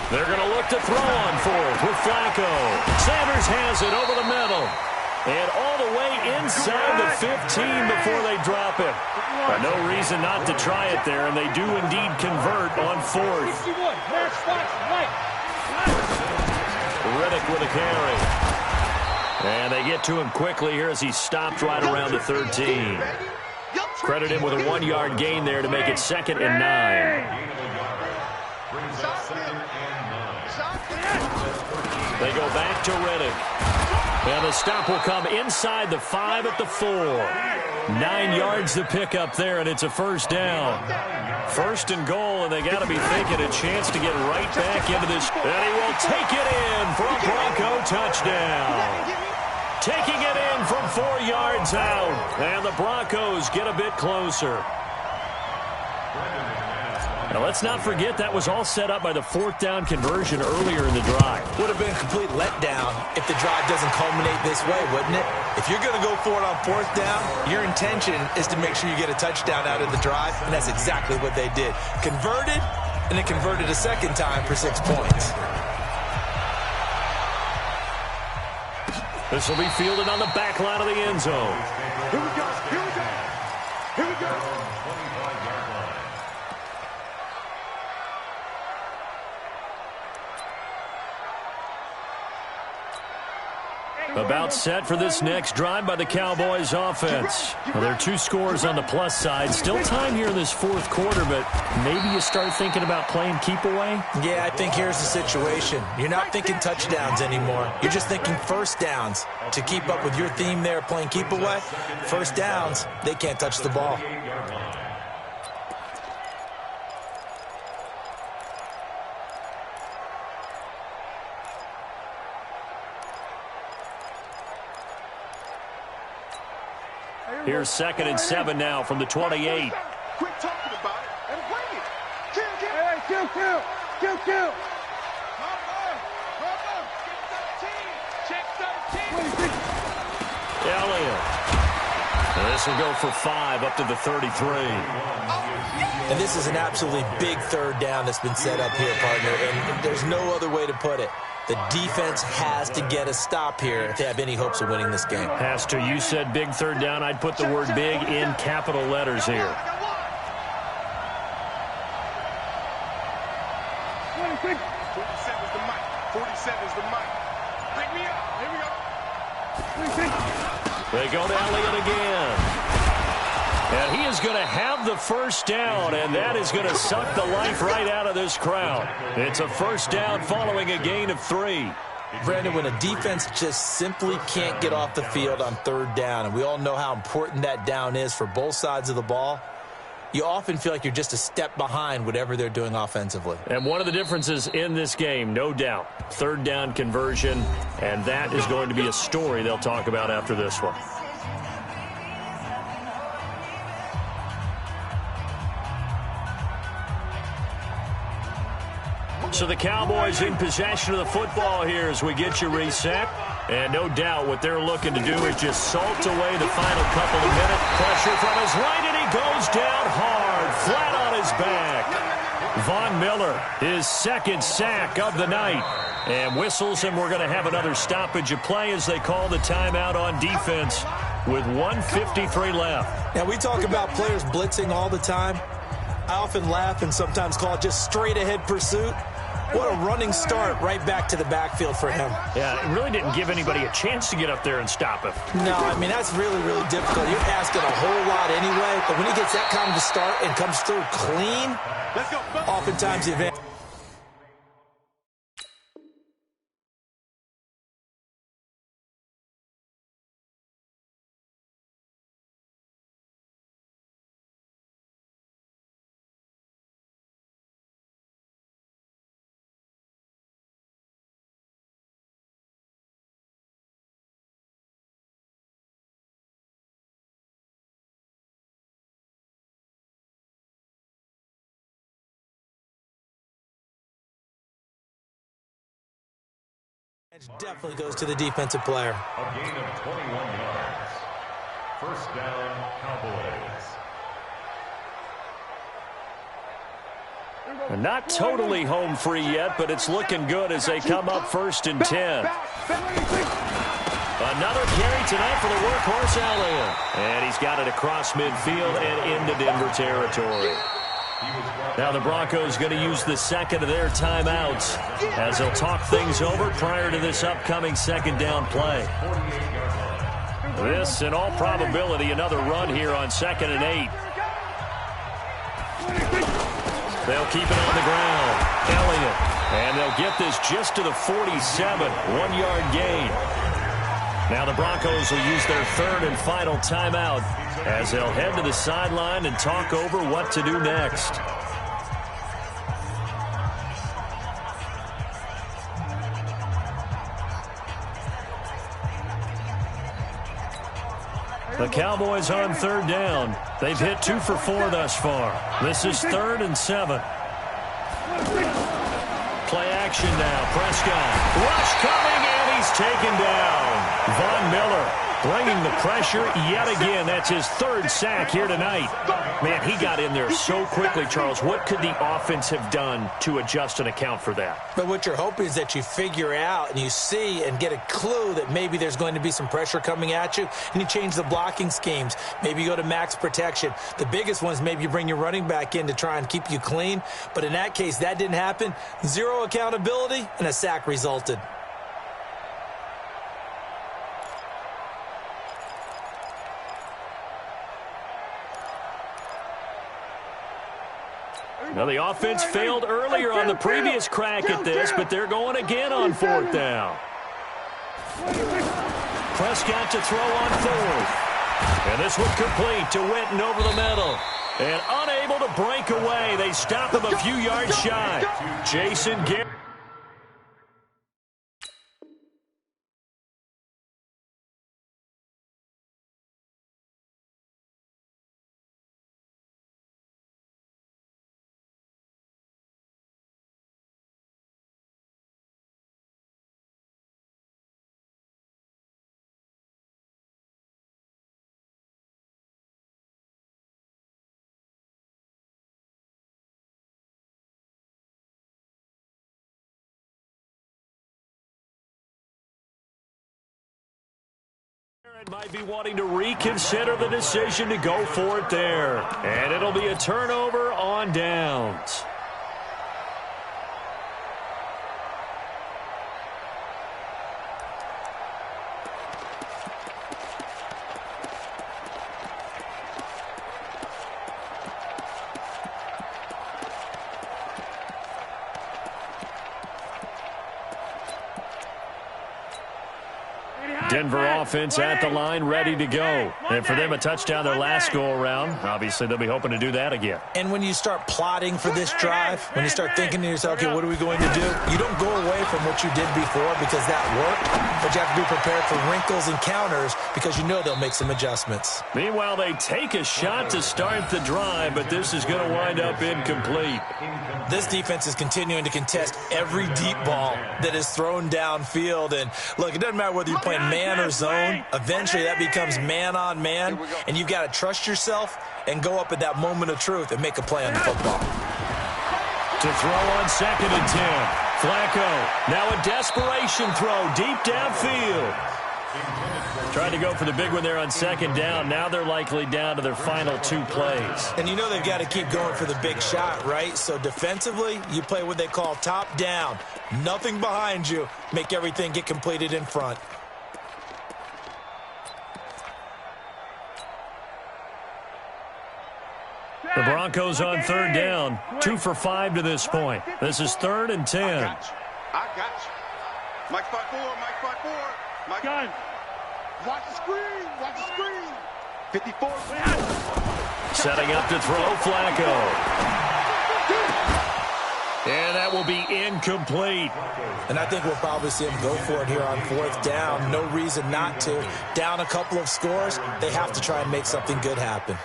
Speaker 1: They're going to look to throw on 4th with Flacco. Sanders has it over the middle. And all the way inside the 15 before they drop it. But no reason not to try it there, and they do indeed convert on 4th. Riddick with a carry. And they get to him quickly here as he stopped right around the 13. Credit him with a 1-yard gain there to make it 2nd and 9. They go back to Reddick. And the stop will come inside the 5 at the 4. 9 yards to pick up there, and it's a first down. 1st and goal, and they got to be thinking a chance to get right back into this. And he will take it in for a Bronco touchdown. Taking it in from 4 yards out. And the Broncos get a bit closer. Now, let's not forget that was all set up by the 4th down conversion earlier in the drive.
Speaker 2: Would have been a complete letdown if the drive doesn't culminate this way, wouldn't it? If you're going to go for it on 4th down, your intention is to make sure you get a touchdown out of the drive, and that's exactly what they did. Converted, and it converted a 2nd time for 6 points.
Speaker 1: This will be fielded on the back line of the end zone.
Speaker 4: Here we go. Here we go. Here we go.
Speaker 1: About set for this next drive by the Cowboys offense. Well, there are 2 scores on the plus side. Still time here in this 4th quarter, but maybe you start thinking about playing keep away?
Speaker 2: Yeah, I think here's the situation. You're not thinking touchdowns anymore. You're just thinking first downs. To keep up with your theme there, playing keep away, first downs, they can't touch the ball.
Speaker 1: Here's 2nd and 7 now from the 28.
Speaker 4: Quit talking about it and bring it. Kill. Kill. Check 13.
Speaker 1: Elliott. And this will go for 5 up to the 33.
Speaker 2: And this is an absolutely big 3rd down that's been set up here, partner, and there's no other way to put it. The defense has to get a stop here if they have any hopes of winning this game.
Speaker 1: Has to. You said big 3rd down. I'd put the word big in capital letters here.
Speaker 4: 47 is the mic. 47 is the mic. Pick me up. Here we go.
Speaker 1: They go to Elliott again. And he is going to have the first down, and that is going to suck the life right out of this crowd. It's a first down following a gain of 3.
Speaker 2: Brandon, when a defense just simply can't get off the field on 3rd down, and we all know how important that down is for both sides of the ball, you often feel like you're just a step behind whatever they're doing offensively.
Speaker 1: And one of the differences in this game, no doubt, 3rd down conversion, and that is going to be a story they'll talk about after this one. So the Cowboys in possession of the football here as we get you reset. And no doubt what they're looking to do is just salt away the final couple of minutes. Pressure from his right, and he goes down hard, flat on his back. Von Miller, his 2nd sack of the night. And whistles, and we're going to have another stoppage of play as they call the timeout on defense with 1:53 left.
Speaker 2: Now, we talk about players blitzing all the time. I often laugh and sometimes call it just straight-ahead pursuit. What a running start right back to the backfield for him.
Speaker 1: Yeah, it really didn't give anybody a chance to get up there and stop him.
Speaker 2: No, I mean, that's really, really difficult. You're asking a whole lot anyway, but when he gets that kind of a start and comes through clean, oftentimes the advantage. Definitely goes to the defensive player.
Speaker 3: A gain of 21 yards. First down, Cowboys.
Speaker 1: Not totally home free yet, but it's looking good as they come up 1st and 10. Another carry tonight for the workhorse Elliott. And he's got it across midfield and into Denver territory. Now the Broncos going to use the 2nd of their timeouts as they'll talk things over prior to this upcoming 2nd down play. This, in all probability, another run here on 2nd and 8. They'll keep it on the ground. Elliott. And they'll get this just to the 47. 1-yard gain. Now the Broncos will use their 3rd and final timeout as they'll head to the sideline and talk over what to do next. The Cowboys on 3rd down. They've hit 2 for 4 thus far. This is 3rd and 7. Play action now. Prescott. Rush coming, and he's taken down. Von Miller bringing the pressure yet again. That's his 3rd sack here tonight. Man, he got in there so quickly, Charles. What could the offense have done to adjust and account for that?
Speaker 2: But what you're hoping is that you figure out and you see and get a clue that maybe there's going to be some pressure coming at you, and you change the blocking schemes. Maybe you go to max protection. The biggest one is maybe you bring your running back in to try and keep you clean. But in that case, that didn't happen. 0 accountability, and a sack resulted.
Speaker 1: Now, the offense failed earlier on the previous crack at this, but they're going again on 4th down. Prescott to throw on 4th. And this one complete to Witten over the middle. And unable to break away. They stop him a few yards shy. Jason Garrett. Might be wanting to reconsider the decision to go for it there. And it'll be a turnover on downs. Denver offense at the line, ready to go. And for them, a touchdown their last go-around. Obviously, they'll be hoping to do that again.
Speaker 2: And when you start plotting for this drive, when you start thinking to yourself, okay, what are we going to do? You don't go away from what you did before because that worked, but you have to be prepared for wrinkles and counters because you know they'll make some adjustments.
Speaker 1: Meanwhile, they take a shot to start the drive, but this is going to wind up incomplete.
Speaker 2: This defense is continuing to contest every deep ball that is thrown downfield. And, look, it doesn't matter whether you're playing man or zone. Eventually, that becomes man on man, and you've got to trust yourself and go up at that moment of truth and make a play on the football.
Speaker 1: To throw on 2nd and 10. Flacco, now a desperation throw deep downfield. Tried to go for the big one there on 2nd down. Now they're likely down to their final 2 plays.
Speaker 2: And you know they've got to keep going for the big shot, right? So defensively, you play what they call top down. Nothing behind you. Make everything get completed in front.
Speaker 1: The Broncos on 3rd down. 2 for 5 to this point. This is 3rd and 10.
Speaker 4: I got you. Mike 5-4, Mike 5-4. Mike gun. Watch the screen. Watch the screen. 54.
Speaker 1: Setting up to throw Flacco. And that will be incomplete.
Speaker 2: And I think we'll probably see him go for it here on 4th down. No reason not to. Down a couple of scores, they have to try and make something good happen.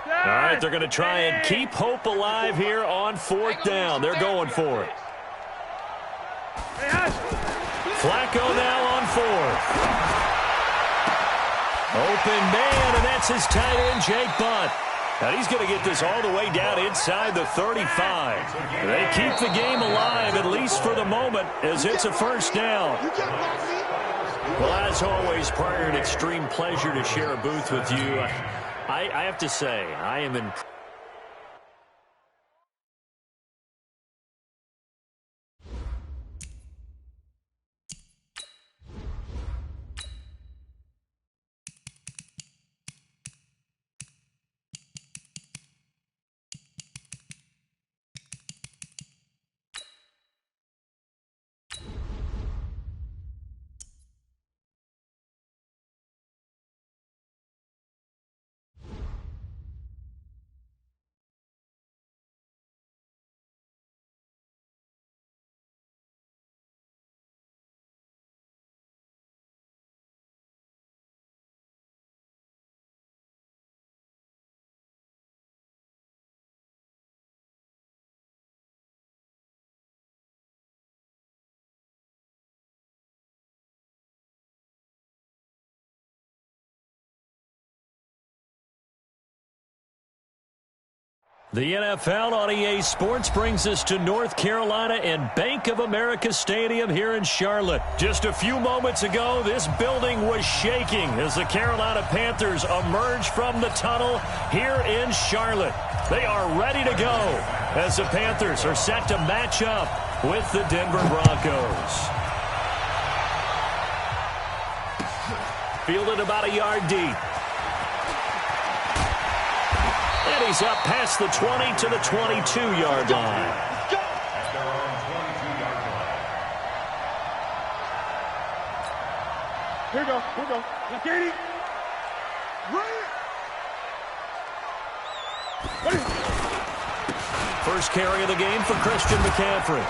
Speaker 1: All right, they're going to try and keep hope alive here on 4th down. They're going for it. Flacco now on 4th. Open man, and that's his tight end, Jake Butt. And he's going to get this all the way down inside the 35. They keep the game alive, at least for the moment, as it's a 1st down. Well, as always, Pryor, an extreme pleasure to share a booth with you. I have to say, I am impressed. The NFL on EA Sports brings us to North Carolina and Bank of America Stadium here in Charlotte. Just a few moments ago, this building was shaking as the Carolina Panthers emerged from the tunnel here in Charlotte. They are ready to go as the Panthers are set to match up with the Denver Broncos. Fielded about a yard deep. And he's up past the 20 to the 22-yard line.
Speaker 5: Here we go. Now, Katie.
Speaker 1: First carry of the game for Christian McCaffrey.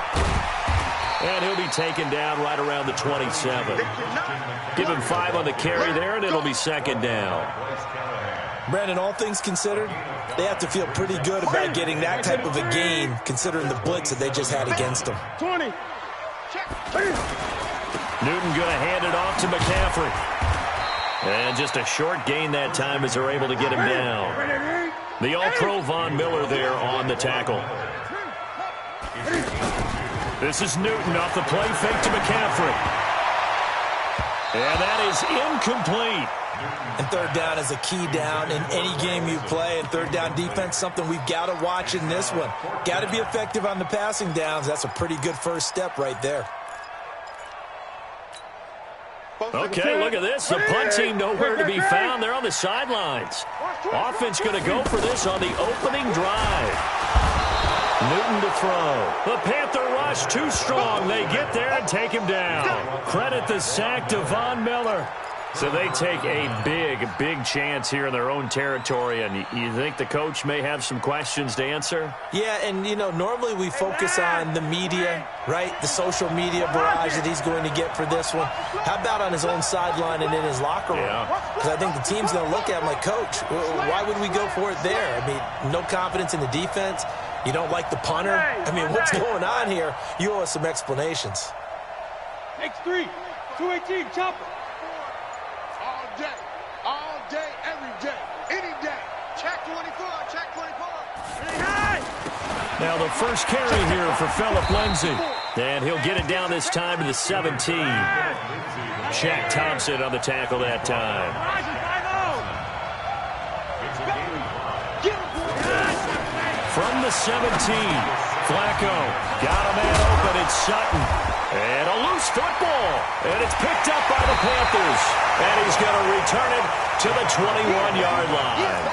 Speaker 1: And he'll be taken down right around the 27. Give him 5 on the carry there, and it'll be second down.
Speaker 2: Brandon, all things considered, they have to feel pretty good about getting that type of a gain, considering the blitz that they just had against them.
Speaker 5: 20.
Speaker 1: Newton going to hand it off to McCaffrey. And just a short gain that time as they're able to get him down. The All-Pro Von Miller there on the tackle. This is Newton off the play fake to McCaffrey. And that is incomplete.
Speaker 2: And third down is a key down in any game you play. And third down defense, something we've got to watch in this one. Got to be effective on the passing downs. That's a pretty good first step right there.
Speaker 1: Okay, look at this. The punt team nowhere to be found. They're on the sidelines. Offense going to go for this on the opening drive. Newton to throw. The Panther rush too strong. They get there and take him down. Credit the sack to Von Miller. So they take a big chance here in their own territory, and you think the coach may have some questions to answer?
Speaker 2: Yeah, and, you know, normally we focus on the media, right, the social media barrage that he's going to get for this one. How about on his own sideline and in his locker room? Because I think the team's going to look at him like, Coach, why would we go for it there? I mean, no confidence in the defense. You don't like the punter? I mean, what's going on here? You owe us some explanations.
Speaker 5: X3, 218, chopper.
Speaker 4: All day, every day, any day. Check 24, check 24.
Speaker 1: Now the first carry here for Phillip Lindsay. And he'll get it down this time to the 17. Shaq Thompson on the tackle that time. From the 17, Flacco got a man open. It's Sutton. And a loose football. And it's picked up by the Panthers. And he's going to return it to the 21-yard line.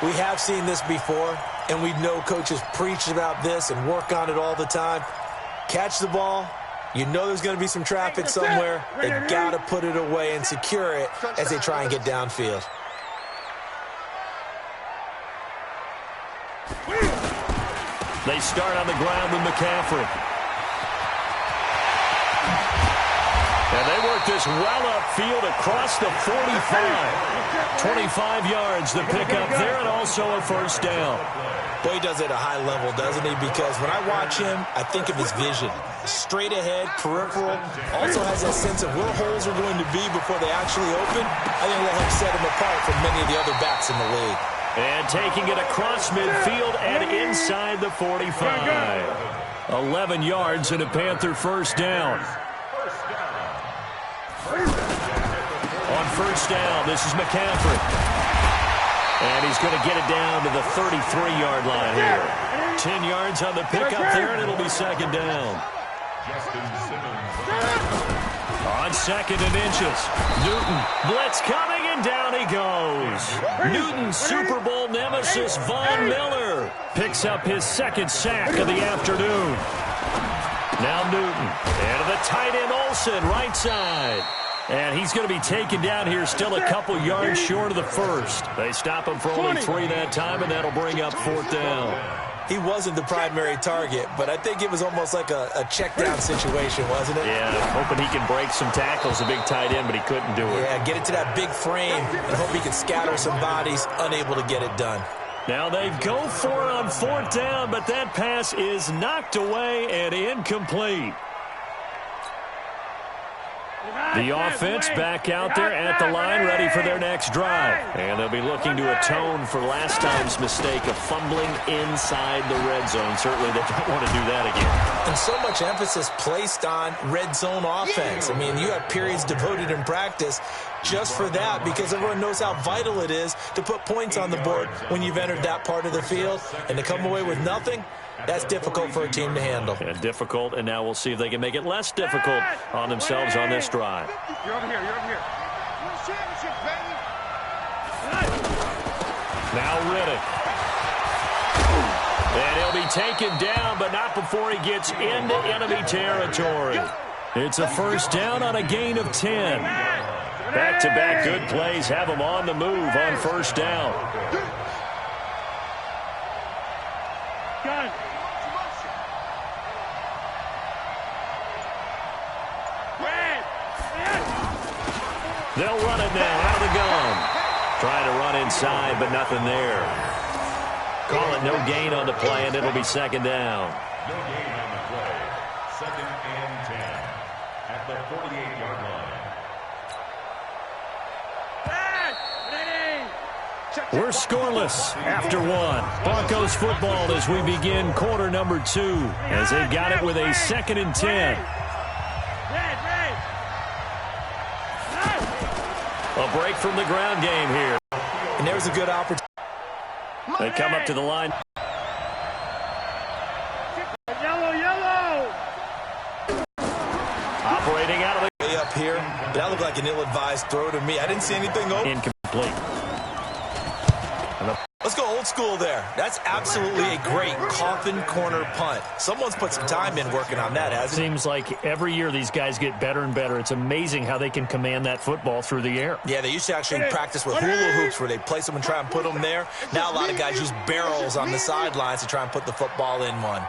Speaker 2: We have seen this before, and we know coaches preach about this and work on it all the time. Catch the ball. You know there's going to be some traffic somewhere. They got to put it away and secure it as they try and get downfield.
Speaker 1: They start on the ground with McCaffrey. And they work this well upfield across the 45. 25 yards to pick up there, and also a first down.
Speaker 2: Boy, he does it at a high level, doesn't he? Because when I watch him, I think of his vision. Straight ahead, peripheral. Also has that sense of where holes are going to be before they actually open. I think that helps set him apart from many of the other backs in the league.
Speaker 1: And taking it across midfield and inside the 45. 11 yards and a Panther first down. On first down, this is McCaffrey. And he's going to get it down to the 33-yard line here. 10 yards on the pickup there, and it'll be second down. On second and inches, Newton, blitz coming, and down he goes. Newton's Super Bowl nemesis, Von Miller, picks up his second sack of the afternoon. Now Newton, and to the tight end Olsen, right side. And he's going to be taken down here, still a couple yards short of the first. They stop him for only 3 that time, and that'll bring up fourth down.
Speaker 2: He wasn't the primary target, but I think it was almost like a check down situation, wasn't it?
Speaker 1: Yeah, hoping he can break some tackles, a big tight end, but he couldn't do it.
Speaker 2: Yeah, get it to that big frame and hope he can scatter some bodies, unable to get it done.
Speaker 1: Now they go for it on fourth down, but that pass is knocked away and incomplete. The offense back out there at the line, ready for their next drive. And they'll be looking to atone for last time's mistake of fumbling inside the red zone. Certainly they don't want to do that again.
Speaker 2: And so much emphasis placed on red zone offense. I mean, you have periods devoted in practice just for that because everyone knows how vital it is to put points on the board when you've entered that part of the field. And to come away with nothing, that's difficult for a team to handle.
Speaker 1: And difficult, and now we'll see if they can make it less difficult on themselves on this drive.
Speaker 5: You're over here. You're over here.
Speaker 1: Now Riddick. And he'll be taken down, but not before he gets into enemy territory. It's a first down on a gain of 10. Back-to-back good plays have them on the move on first down.
Speaker 5: Gun.
Speaker 1: They'll run it now out of the gun. Trying to run inside, but nothing there. Call it no gain on the play, and it'll be second down.
Speaker 3: No gain on the play. Second and 10 at the 48-yard line.
Speaker 1: We're scoreless after one. Broncos football as we begin quarter number 2 as they got it with a second and 10. A break from the ground game here.
Speaker 2: And there's a good opportunity.
Speaker 1: They come up to the line.
Speaker 5: Yellow.
Speaker 1: Operating out of the
Speaker 2: Way up here. That looked like an ill-advised throw to me. I didn't see anything open.
Speaker 1: incomplete.
Speaker 2: Let's go old school there. That's absolutely a great coffin corner punt. Someone's put some time in working on that, hasn't
Speaker 1: Seems like every year these guys get better and better. It's amazing how they can command that football through the air.
Speaker 2: Yeah, they used to actually practice with hula hoops where they place them and try and put them there. Now a lot of guys use barrels on the sidelines to try and put the football in one.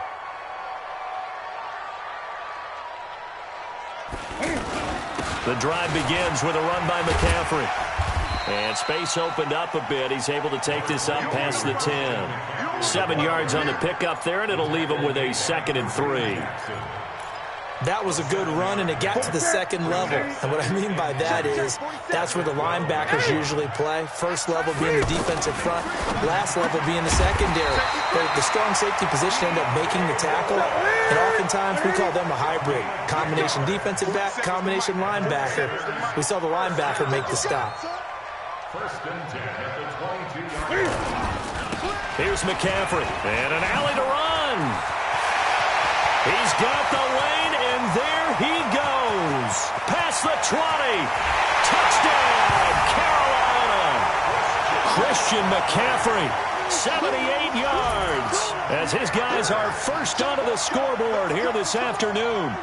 Speaker 1: The drive begins with a run by McCaffrey. And space opened up a bit. He's able to take this up past the 10. 7 yards on the pickup there, and it'll leave him with a second and 3.
Speaker 2: That was a good run, and it got to the second level. And what I mean by that is that's where the linebackers usually play. First level being the defensive front, last level being the secondary. The strong safety position end up making the tackle, and oftentimes we call them a hybrid. Combination defensive back, combination linebacker. We saw the linebacker make the stop.
Speaker 3: First and 10 at the 22-yard line.
Speaker 1: Here's McCaffrey, and an alley to run. He's got the lane, and there he goes. Past the 20. Touchdown, Carolina. Christian McCaffrey, 78 yards, as his guys are first onto the scoreboard here this afternoon.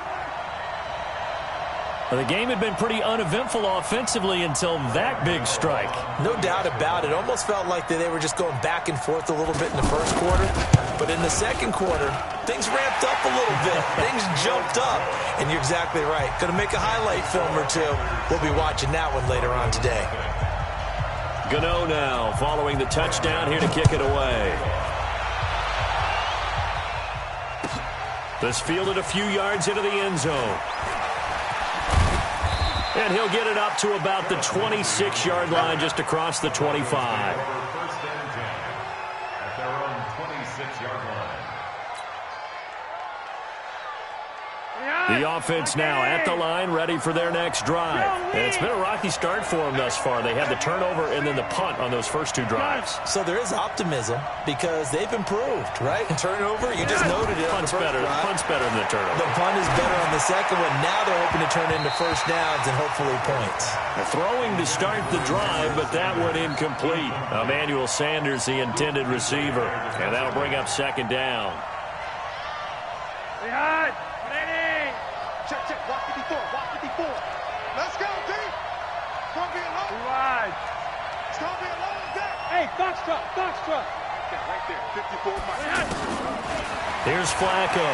Speaker 1: The game had been pretty uneventful offensively until that big strike.
Speaker 2: No doubt about it. Almost felt like they were just going back and forth a little bit in the first quarter. But in the second quarter, things ramped up a little bit. Things jumped up. And you're exactly right. Going to make a highlight film or two. We'll be watching that one later on today.
Speaker 1: Gano now following the touchdown here to kick it away. This fielded a few yards into the end zone. And he'll get it up to about the 26-yard line, just across the 25.
Speaker 3: First and 10 at their own 26-yard line.
Speaker 1: The offense now at the line, ready for their next drive. And it's been a rocky start for them thus far. They had the turnover and then the punt on those first 2 drives.
Speaker 2: So there is optimism because they've improved, right? Turnover, you just noted it.
Speaker 1: Punt's better than the turnover.
Speaker 2: The punt is better on the second one. Now they're hoping to turn into first downs and hopefully points.
Speaker 1: Throwing to start the drive, but that one incomplete. Emmanuel Sanders, the intended receiver. And that'll bring up second down.
Speaker 5: Behind.
Speaker 4: Check. Walk 54. Let's go, D. It's going to be a long.
Speaker 5: Wide.
Speaker 4: It's going to be a long day.
Speaker 5: Hey, Foxtrot.
Speaker 4: Okay, right there. 54 Mike.
Speaker 1: Here's Flacco.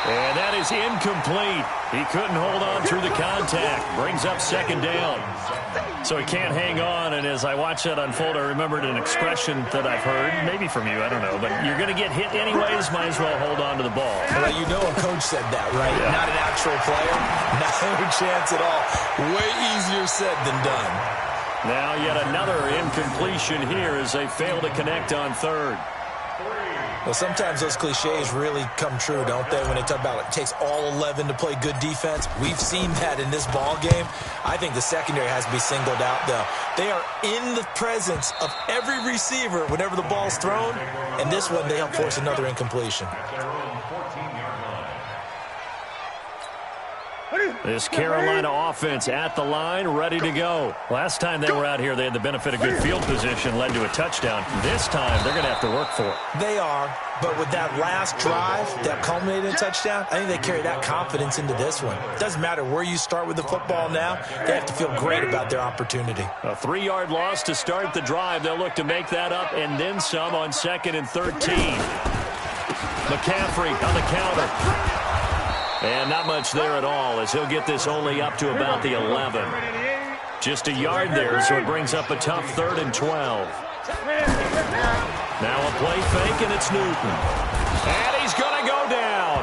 Speaker 1: And that is incomplete. He couldn't hold on through the contact. Brings up second down. So he can't hang on, and as I watch that unfold, I remembered an expression that I've heard, maybe from you, I don't know, but you're going to get hit anyways, might as well hold on to the ball.
Speaker 2: Well, you know a coach said that, right? Yeah. Not an actual player. No chance at all. Way easier said than done.
Speaker 1: Now yet another incompletion here as they fail to connect on third.
Speaker 2: Well, sometimes those cliches really come true, don't they, when they talk about it takes all 11 to play good defense. We've seen that in this ball game. I think the secondary has to be singled out, though. They are in the presence of every receiver whenever the ball's thrown, and this one they help force another incompletion.
Speaker 1: This Carolina offense at the line, ready to go. Last time they were out here, they had the benefit of good field position, led to a touchdown. This time, they're going to have to work for it.
Speaker 2: They are, but with that last drive that culminated in a touchdown, I think they carry that confidence into this one. It doesn't matter where you start with the football now. They have to feel great about their opportunity.
Speaker 1: A 3-yard loss to start the drive. They'll look to make that up and then some on 2nd and 13. McCaffrey on the counter. And not much there at all as he'll get this only up to about the 11. Just a yard there, so it brings up a tough 3rd and 12. Now a play fake, and it's Newton. And he's going to go down.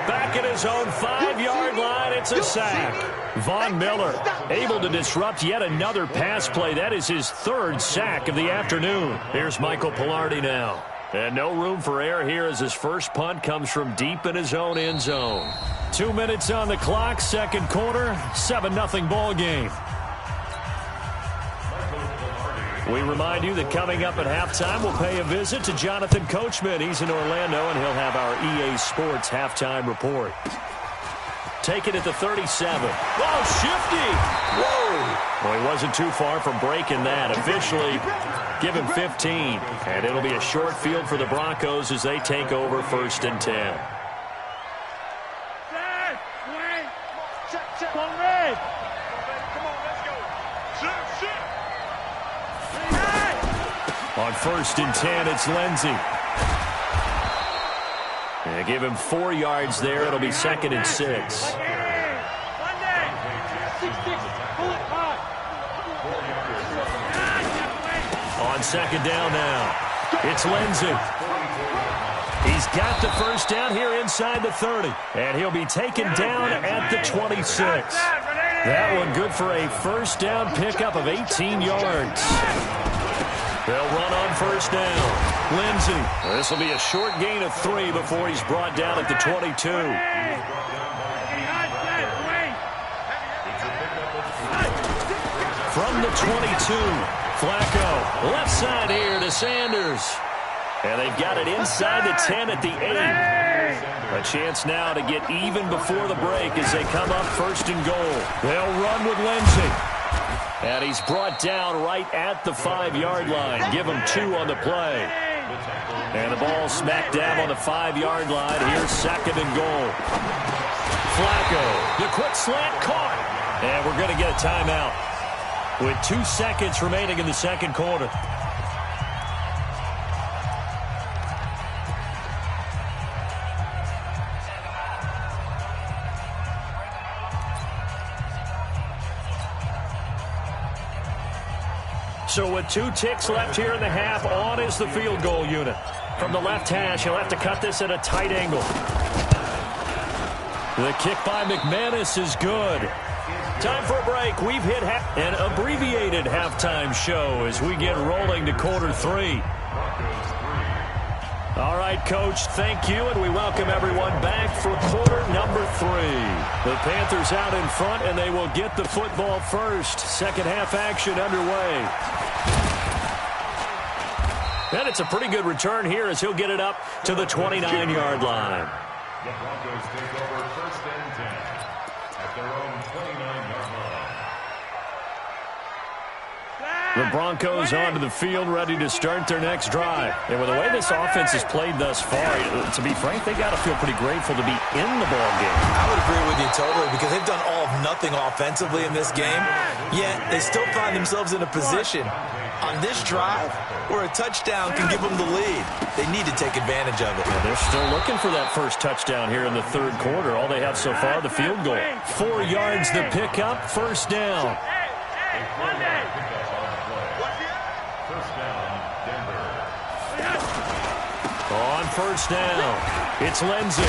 Speaker 1: Back at his own 5-yard line, it's a sack. Von Miller able to disrupt yet another pass play. That is his 3rd sack of the afternoon. Here's Michael Pilardi now. And no room for error here as his first punt comes from deep in his own end zone. 2 minutes on the clock, second quarter, 7-0 ball game. We remind you that coming up at halftime, we'll pay a visit to Jonathan Coachman. He's in Orlando, and he'll have our EA Sports halftime report. Take it at the 37. Oh, shifty! Whoa! Well, he wasn't too far from breaking that. Officially, give him 15. And it'll be a short field for the Broncos as they take over 1st and 10. On 1st and 10, it's Lindsey. And give him 4 yards there. It'll be 2nd and 6. On 2nd down now, it's Lindsey. He's got the first down here inside the 30. And he'll be taken down at the 26. That one good for a first down pickup of 18 yards. They'll run on 1st down. Lindsey. This will be a short gain of 3 before he's brought down at the 22. From the 22, Flacco. Left side here to Sanders. And they've got it inside the 10 at the 8. A chance now to get even before the break as they come up 1st and goal. They'll run with Lindsey. And he's brought down right at the 5-yard line. Give him 2 on the play. And the ball smack dab on the 5-yard line. Here's 2nd and goal. Flacco, the quick slant caught. And we're going to get a timeout with 2 seconds remaining in the second quarter. So with 2 ticks left here in the half, on is the field goal unit. From the left hash, he'll have to cut this at a tight angle. The kick by McManus is good. Time for a break. We've hit an abbreviated halftime show as we get rolling to quarter 3. All right, Coach, thank you, and we welcome everyone back for quarter number 3. The Panthers out in front, and they will get the football first. Second half action underway. And it's a pretty good return here as he'll get it up to the 29-yard line.
Speaker 3: The Broncos take over 1st and 10 at their own 29-yard line.
Speaker 1: The Broncos onto the field, ready to start their next drive. And with the way this offense has played thus far, to be frank, they got to feel pretty grateful to be in the ball game.
Speaker 2: I would agree with you totally, because they've done all of nothing offensively in this game, yet they still find themselves in a position on this drive where a touchdown can give them the lead. They need to take advantage of it.
Speaker 1: Yeah, they're still looking for that first touchdown here in the third quarter. All they have so far, the field goal. 4 yards the pickup, first down. On first down, it's Lindsay.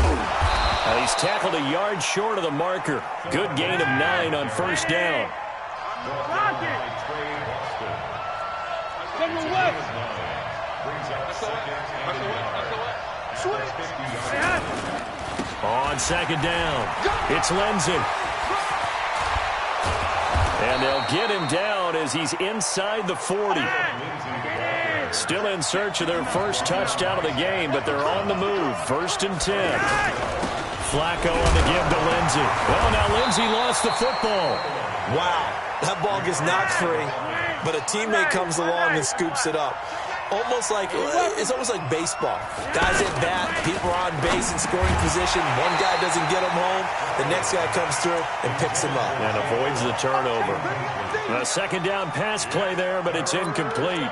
Speaker 1: He's tackled a yard short of the marker. Good gain of 9 on first down. On second down, it's Lindsay. And they'll get him down as he's inside the 40. Still in search of their first touchdown of the game, but they're on the move. First and 10. Flacco on the give to Lindsay. Well, now Lindsay lost the football.
Speaker 2: Wow, that ball gets knocked free, but a teammate comes along and scoops it up. It's almost like baseball. Guys at bat, people are on base in scoring position. One guy doesn't get him home. The next guy comes through and picks him up.
Speaker 1: And avoids the turnover. A second down pass play there, but it's incomplete.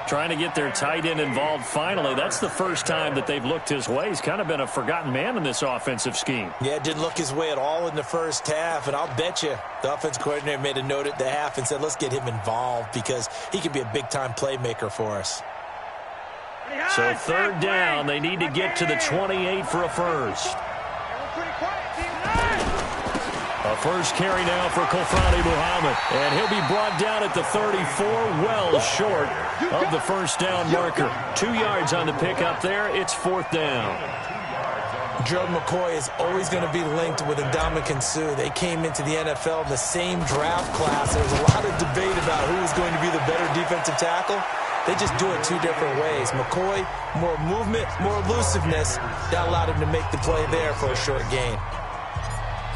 Speaker 1: Trying to get their tight end involved finally. That's the first time that they've looked his way. He's kind of been a forgotten man in this offensive scheme.
Speaker 2: Yeah, it didn't look his way at all in the first half, and I'll bet you the offense coordinator made a note at the half and said, let's get him involved because he can be a big-time playmaker for us.
Speaker 1: So third down, they need to get to the 28 for a first. A first carry now for Kofrani Muhammad. And he'll be brought down at the 34, well short of the first down marker. 2 yards on the pickup there. It's fourth down.
Speaker 2: Gerald McCoy is always going to be linked with Ndamukong Suh. They came into the NFL in the same draft class. There was a lot of debate about who was going to be the better defensive tackle. They just do it 2 different ways. McCoy, more movement, more elusiveness. That allowed him to make the play there for a short gain.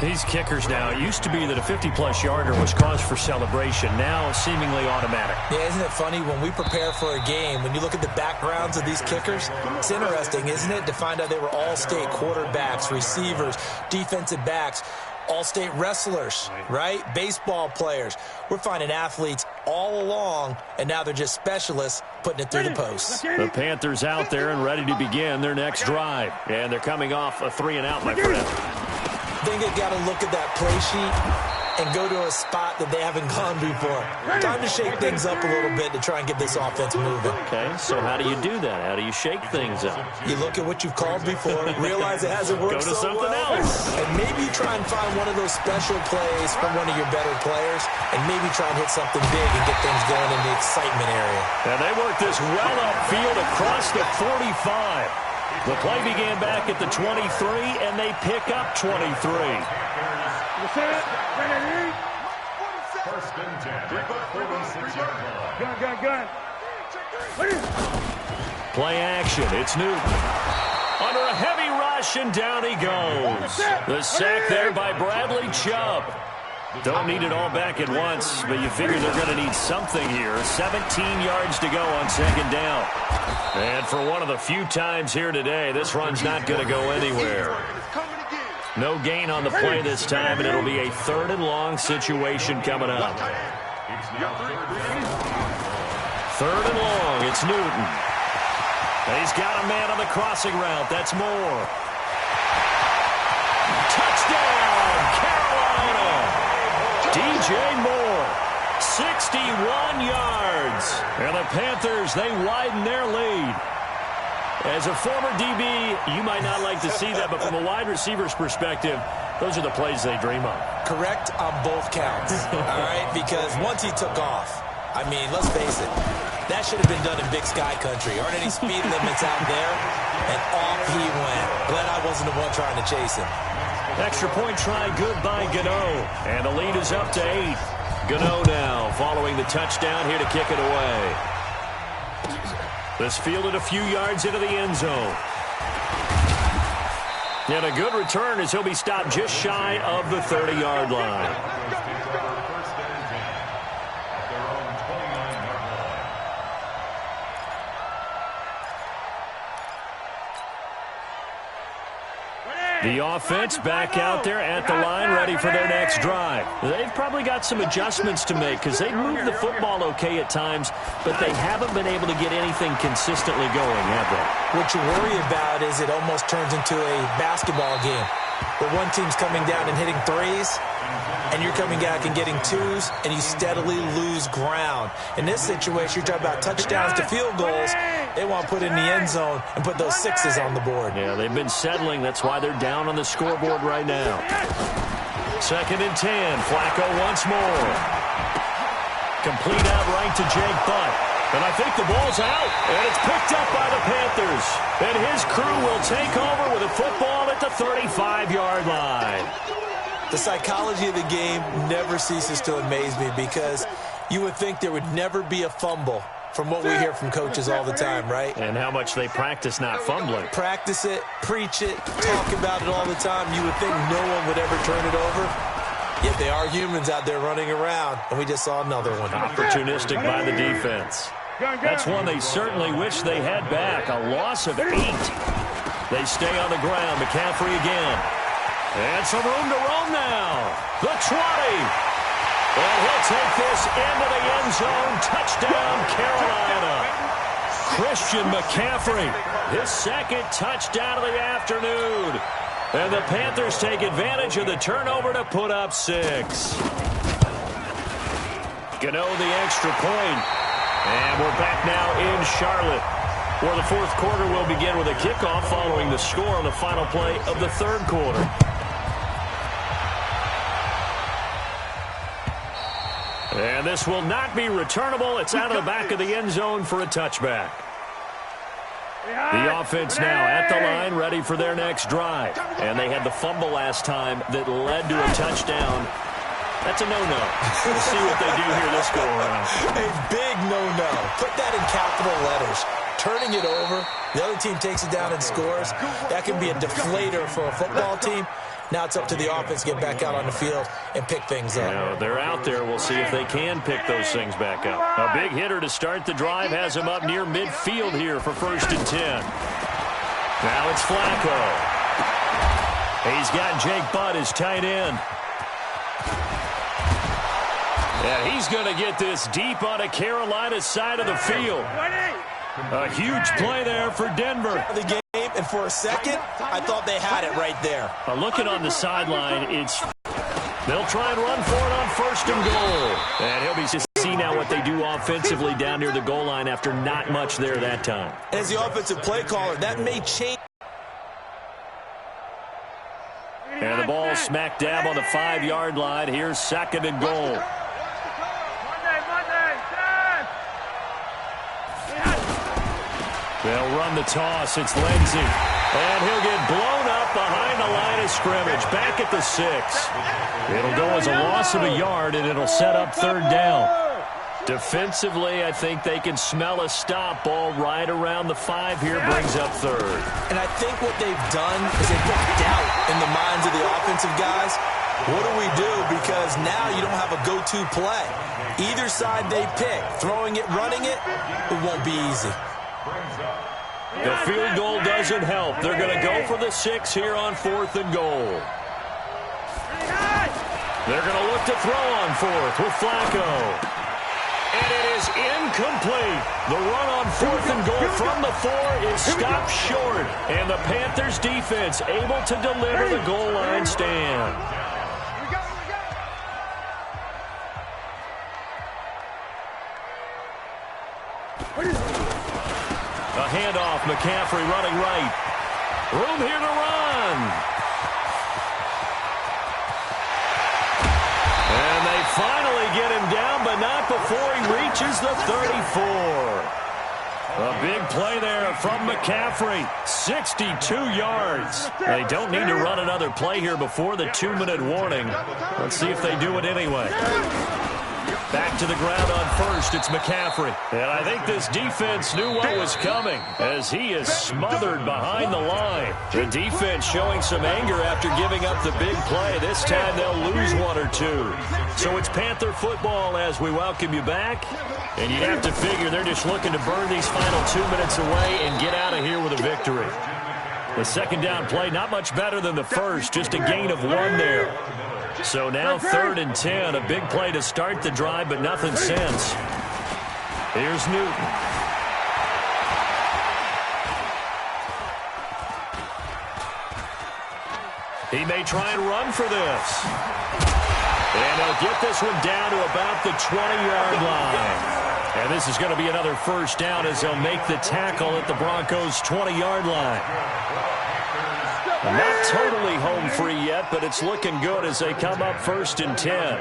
Speaker 1: These kickers now, it used to be that a 50-plus yarder was cause for celebration. Now seemingly automatic.
Speaker 2: Yeah, isn't it funny when we prepare for a game, when you look at the backgrounds of these kickers, it's interesting, isn't it, to find out they were all-state quarterbacks, receivers, defensive backs, all-state wrestlers, right? Baseball players. We're finding athletes all along, and now they're just specialists putting it through the posts.
Speaker 1: The Panthers out there and ready to begin their next drive. And they're coming off a 3-and-out, my friend.
Speaker 2: I think they've got to look at that play sheet and go to a spot that they haven't gone before. Time to shake things up a little bit to try and get this offense moving.
Speaker 1: Okay, so how do you do that? How do you shake things up?
Speaker 2: You look at what you've called before, realize it hasn't worked
Speaker 1: so well. Go to something else.
Speaker 2: And maybe try and find one of those special plays from one of your better players, and maybe try and hit something big and get things going in the excitement area.
Speaker 1: And they work this well upfield across the 45. The play began back at the 23, and they pick up 23.
Speaker 3: First and 10. 46-yard line.
Speaker 5: Gun.
Speaker 1: Play action. It's Newton. Under a heavy rush, and down he goes. The sack there by Bradley Chubb. Don't need it all back at once, but you figure they're going to need something here. 17 yards to go on second down. And for one of the few times here today, this run's not going to go anywhere. No gain on the play this time, and it'll be a 3rd and long situation coming up. 3rd and long, it's Newton. He's got a man on the crossing route. That's Moore. Touchdown, Carolina! DJ Moore, 61 yards. And the Panthers, they widen their lead. As a former DB, you might not like to see that, but from a wide receiver's perspective, those are the plays they dream of.
Speaker 2: Correct on both counts, all right? Because once he took off, I mean, let's face it, that should have been done in Big Sky Country. Aren't any speed limits out there? And off he went. Glad I wasn't the one trying to chase him.
Speaker 1: Extra point try good by Gano. And the lead is up to 8. Gano now following the touchdown here to kick it away. This fielded a few yards into the end zone. And a good return as he'll be stopped just shy of the 30-yard line. The offense back out there at the line, ready for their next drive. They've probably got some adjustments to make because they've moved the football okay at times, but they haven't been able to get anything consistently going, have they?
Speaker 2: What you worry about is it almost turns into a basketball game where one team's coming down and hitting threes, and you're coming back and getting twos, and you steadily lose ground. In this situation, you're talking about touchdowns to field goals. They want to put in the end zone and put those sixes on the board.
Speaker 1: Yeah, they've been settling. That's why they're down on the scoreboard right now. 2nd and 10. Flacco once more. Complete out right to Jake Butt. And I think the ball's out, and it's picked up by the Panthers. And his crew will take over with a football at the 35-yard line.
Speaker 2: The psychology of the game never ceases to amaze me because you would think there would never be a fumble from what we hear from coaches all the time, right?
Speaker 1: And how much they practice not fumbling.
Speaker 2: Practice it, preach it, talk about it all the time. You would think no one would ever turn it over. Yet they are humans out there running around, and we just saw another one.
Speaker 1: Opportunistic by the defense. That's one they certainly wish they had back. A loss of 8. They stay on the ground. McCaffrey again. And some room to roam now. The 20. And he'll take this into the end zone. Touchdown, Carolina. Christian McCaffrey, his 2nd touchdown of the afternoon. And the Panthers take advantage of the turnover to put up 6. Gano the extra point. And we're back now in Charlotte, where the 4th quarter will begin with a kickoff following the score on the final play of the 3rd quarter. And this will not be returnable. It's out of the back of the end zone for a touchback. The offense now at the line, ready for their next drive. And they had the fumble last time that led to a touchdown. That's a no-no. We'll see what they do here this go-around.
Speaker 2: A big no-no. Put that in capital letters. Turning it over, the other team takes it down and scores. That can be a deflator for a football team. Now it's up to the offense to get back out on the field and pick things up.
Speaker 1: Now, they're out there. We'll see if they can pick those things back up. A big hitter to start the drive has him up near midfield here for 1st and 10. Now it's Flacco. He's got Jake Butt, his tight end. And he's going to get this deep onto Carolina's side of the field. A huge play there for Denver.
Speaker 2: The game, and for a second, I thought they had it right there.
Speaker 1: Looking on the sideline, they'll try and run for it on 1st and goal. And he'll be just see now what they do offensively down near the goal line after not much there that time.
Speaker 2: As the offensive play caller, that may change.
Speaker 1: And the ball smack dab on the 5-yard line. Here's 2nd and goal. They'll run the toss. It's Lindsey. And he'll get blown up behind the line of scrimmage. Back at the 6. It'll go as a loss of a yard, and it'll set up 3rd down. Defensively, I think they can smell a stop. Ball right around the 5 here brings up 3rd.
Speaker 2: And I think what they've done is they put doubt in the minds of the offensive guys. What do we do? Because now you don't have a go-to play. Either side they pick, throwing it, running it, it won't be easy.
Speaker 1: The field goal doesn't help. They're going to go for the 6 here on 4th and goal. They're going to look to throw on 4th with Flacco. And it is incomplete. The run on 4th and goal from the 4 is stopped short. And the Panthers defense able to deliver the goal line stand. A handoff, McCaffrey running right. Room here to run. And they finally get him down, but not before he reaches the 34. A big play there from McCaffrey. 62 yards. They don't need to run another play here before the 2-minute warning. Let's see if they do it anyway. Back to the ground on 1st, it's McCaffrey. And I think this defense knew what was coming as he is smothered behind the line. The defense showing some anger after giving up the big play. This time they'll lose 1 or 2. So it's Panther football as we welcome you back. And you'd have to figure they're just looking to burn these final 2 minutes away and get out of here with a victory. The second down play, not much better than the first, just a gain of 1 there. So now 3rd and 10, a big play to start the drive, but nothing since. Here's Newton. He may try and run for this. And he'll get this one down to about the 20-yard line. And this is going to be another first down as they'll make the tackle at the Broncos' 20-yard line. Not totally home free yet, but it's looking good as they come up 1st and 10.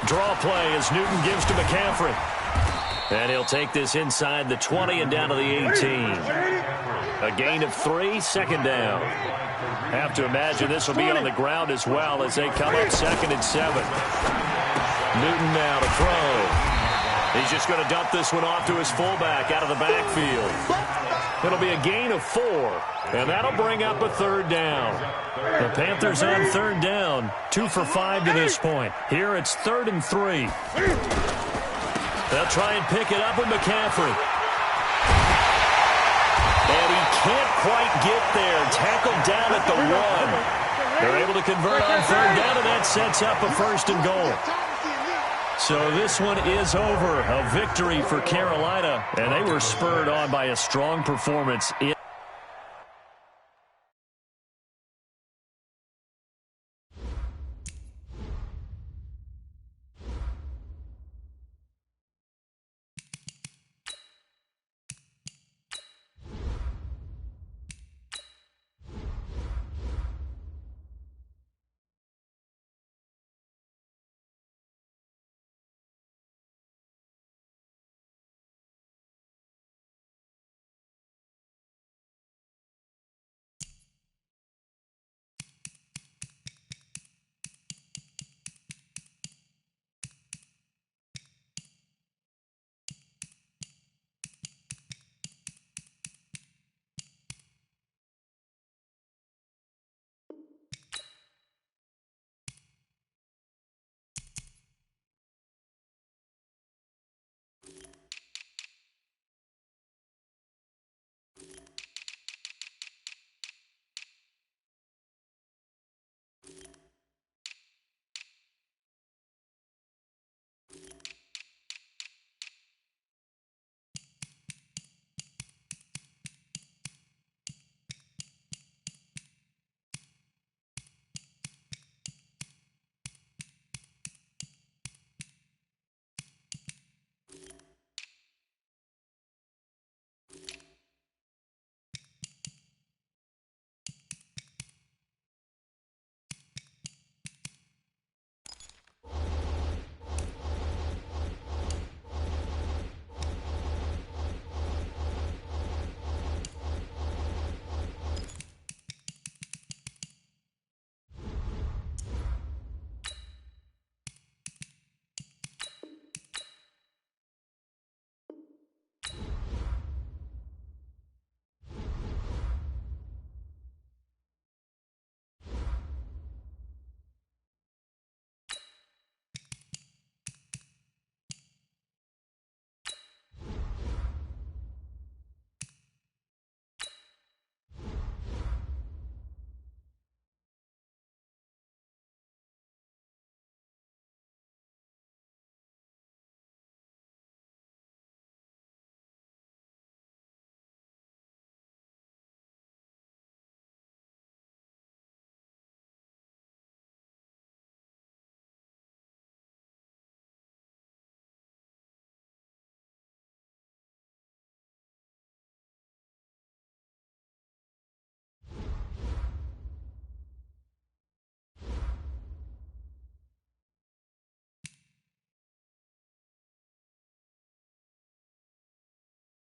Speaker 1: Draw play as Newton gives to McCaffrey. And he'll take this inside the 20 and down to the 18. A gain of 3, second down. Have to imagine this will be on the ground as well as they come up 2nd and 7. Newton now to throw. He's just going to dump this one off to his fullback out of the backfield. It'll be a gain of 4, and that'll bring up a 3rd down. The Panthers on 3rd down, 2 for 5 to this point. Here it's 3rd and 3. They'll try and pick it up with McCaffrey. And he can't quite get there. Tackled down at the 1. They're able to convert on 3rd down, and that sets up a 1st and goal. So this one is over. A victory for Carolina, and they were spurred on by a strong performance in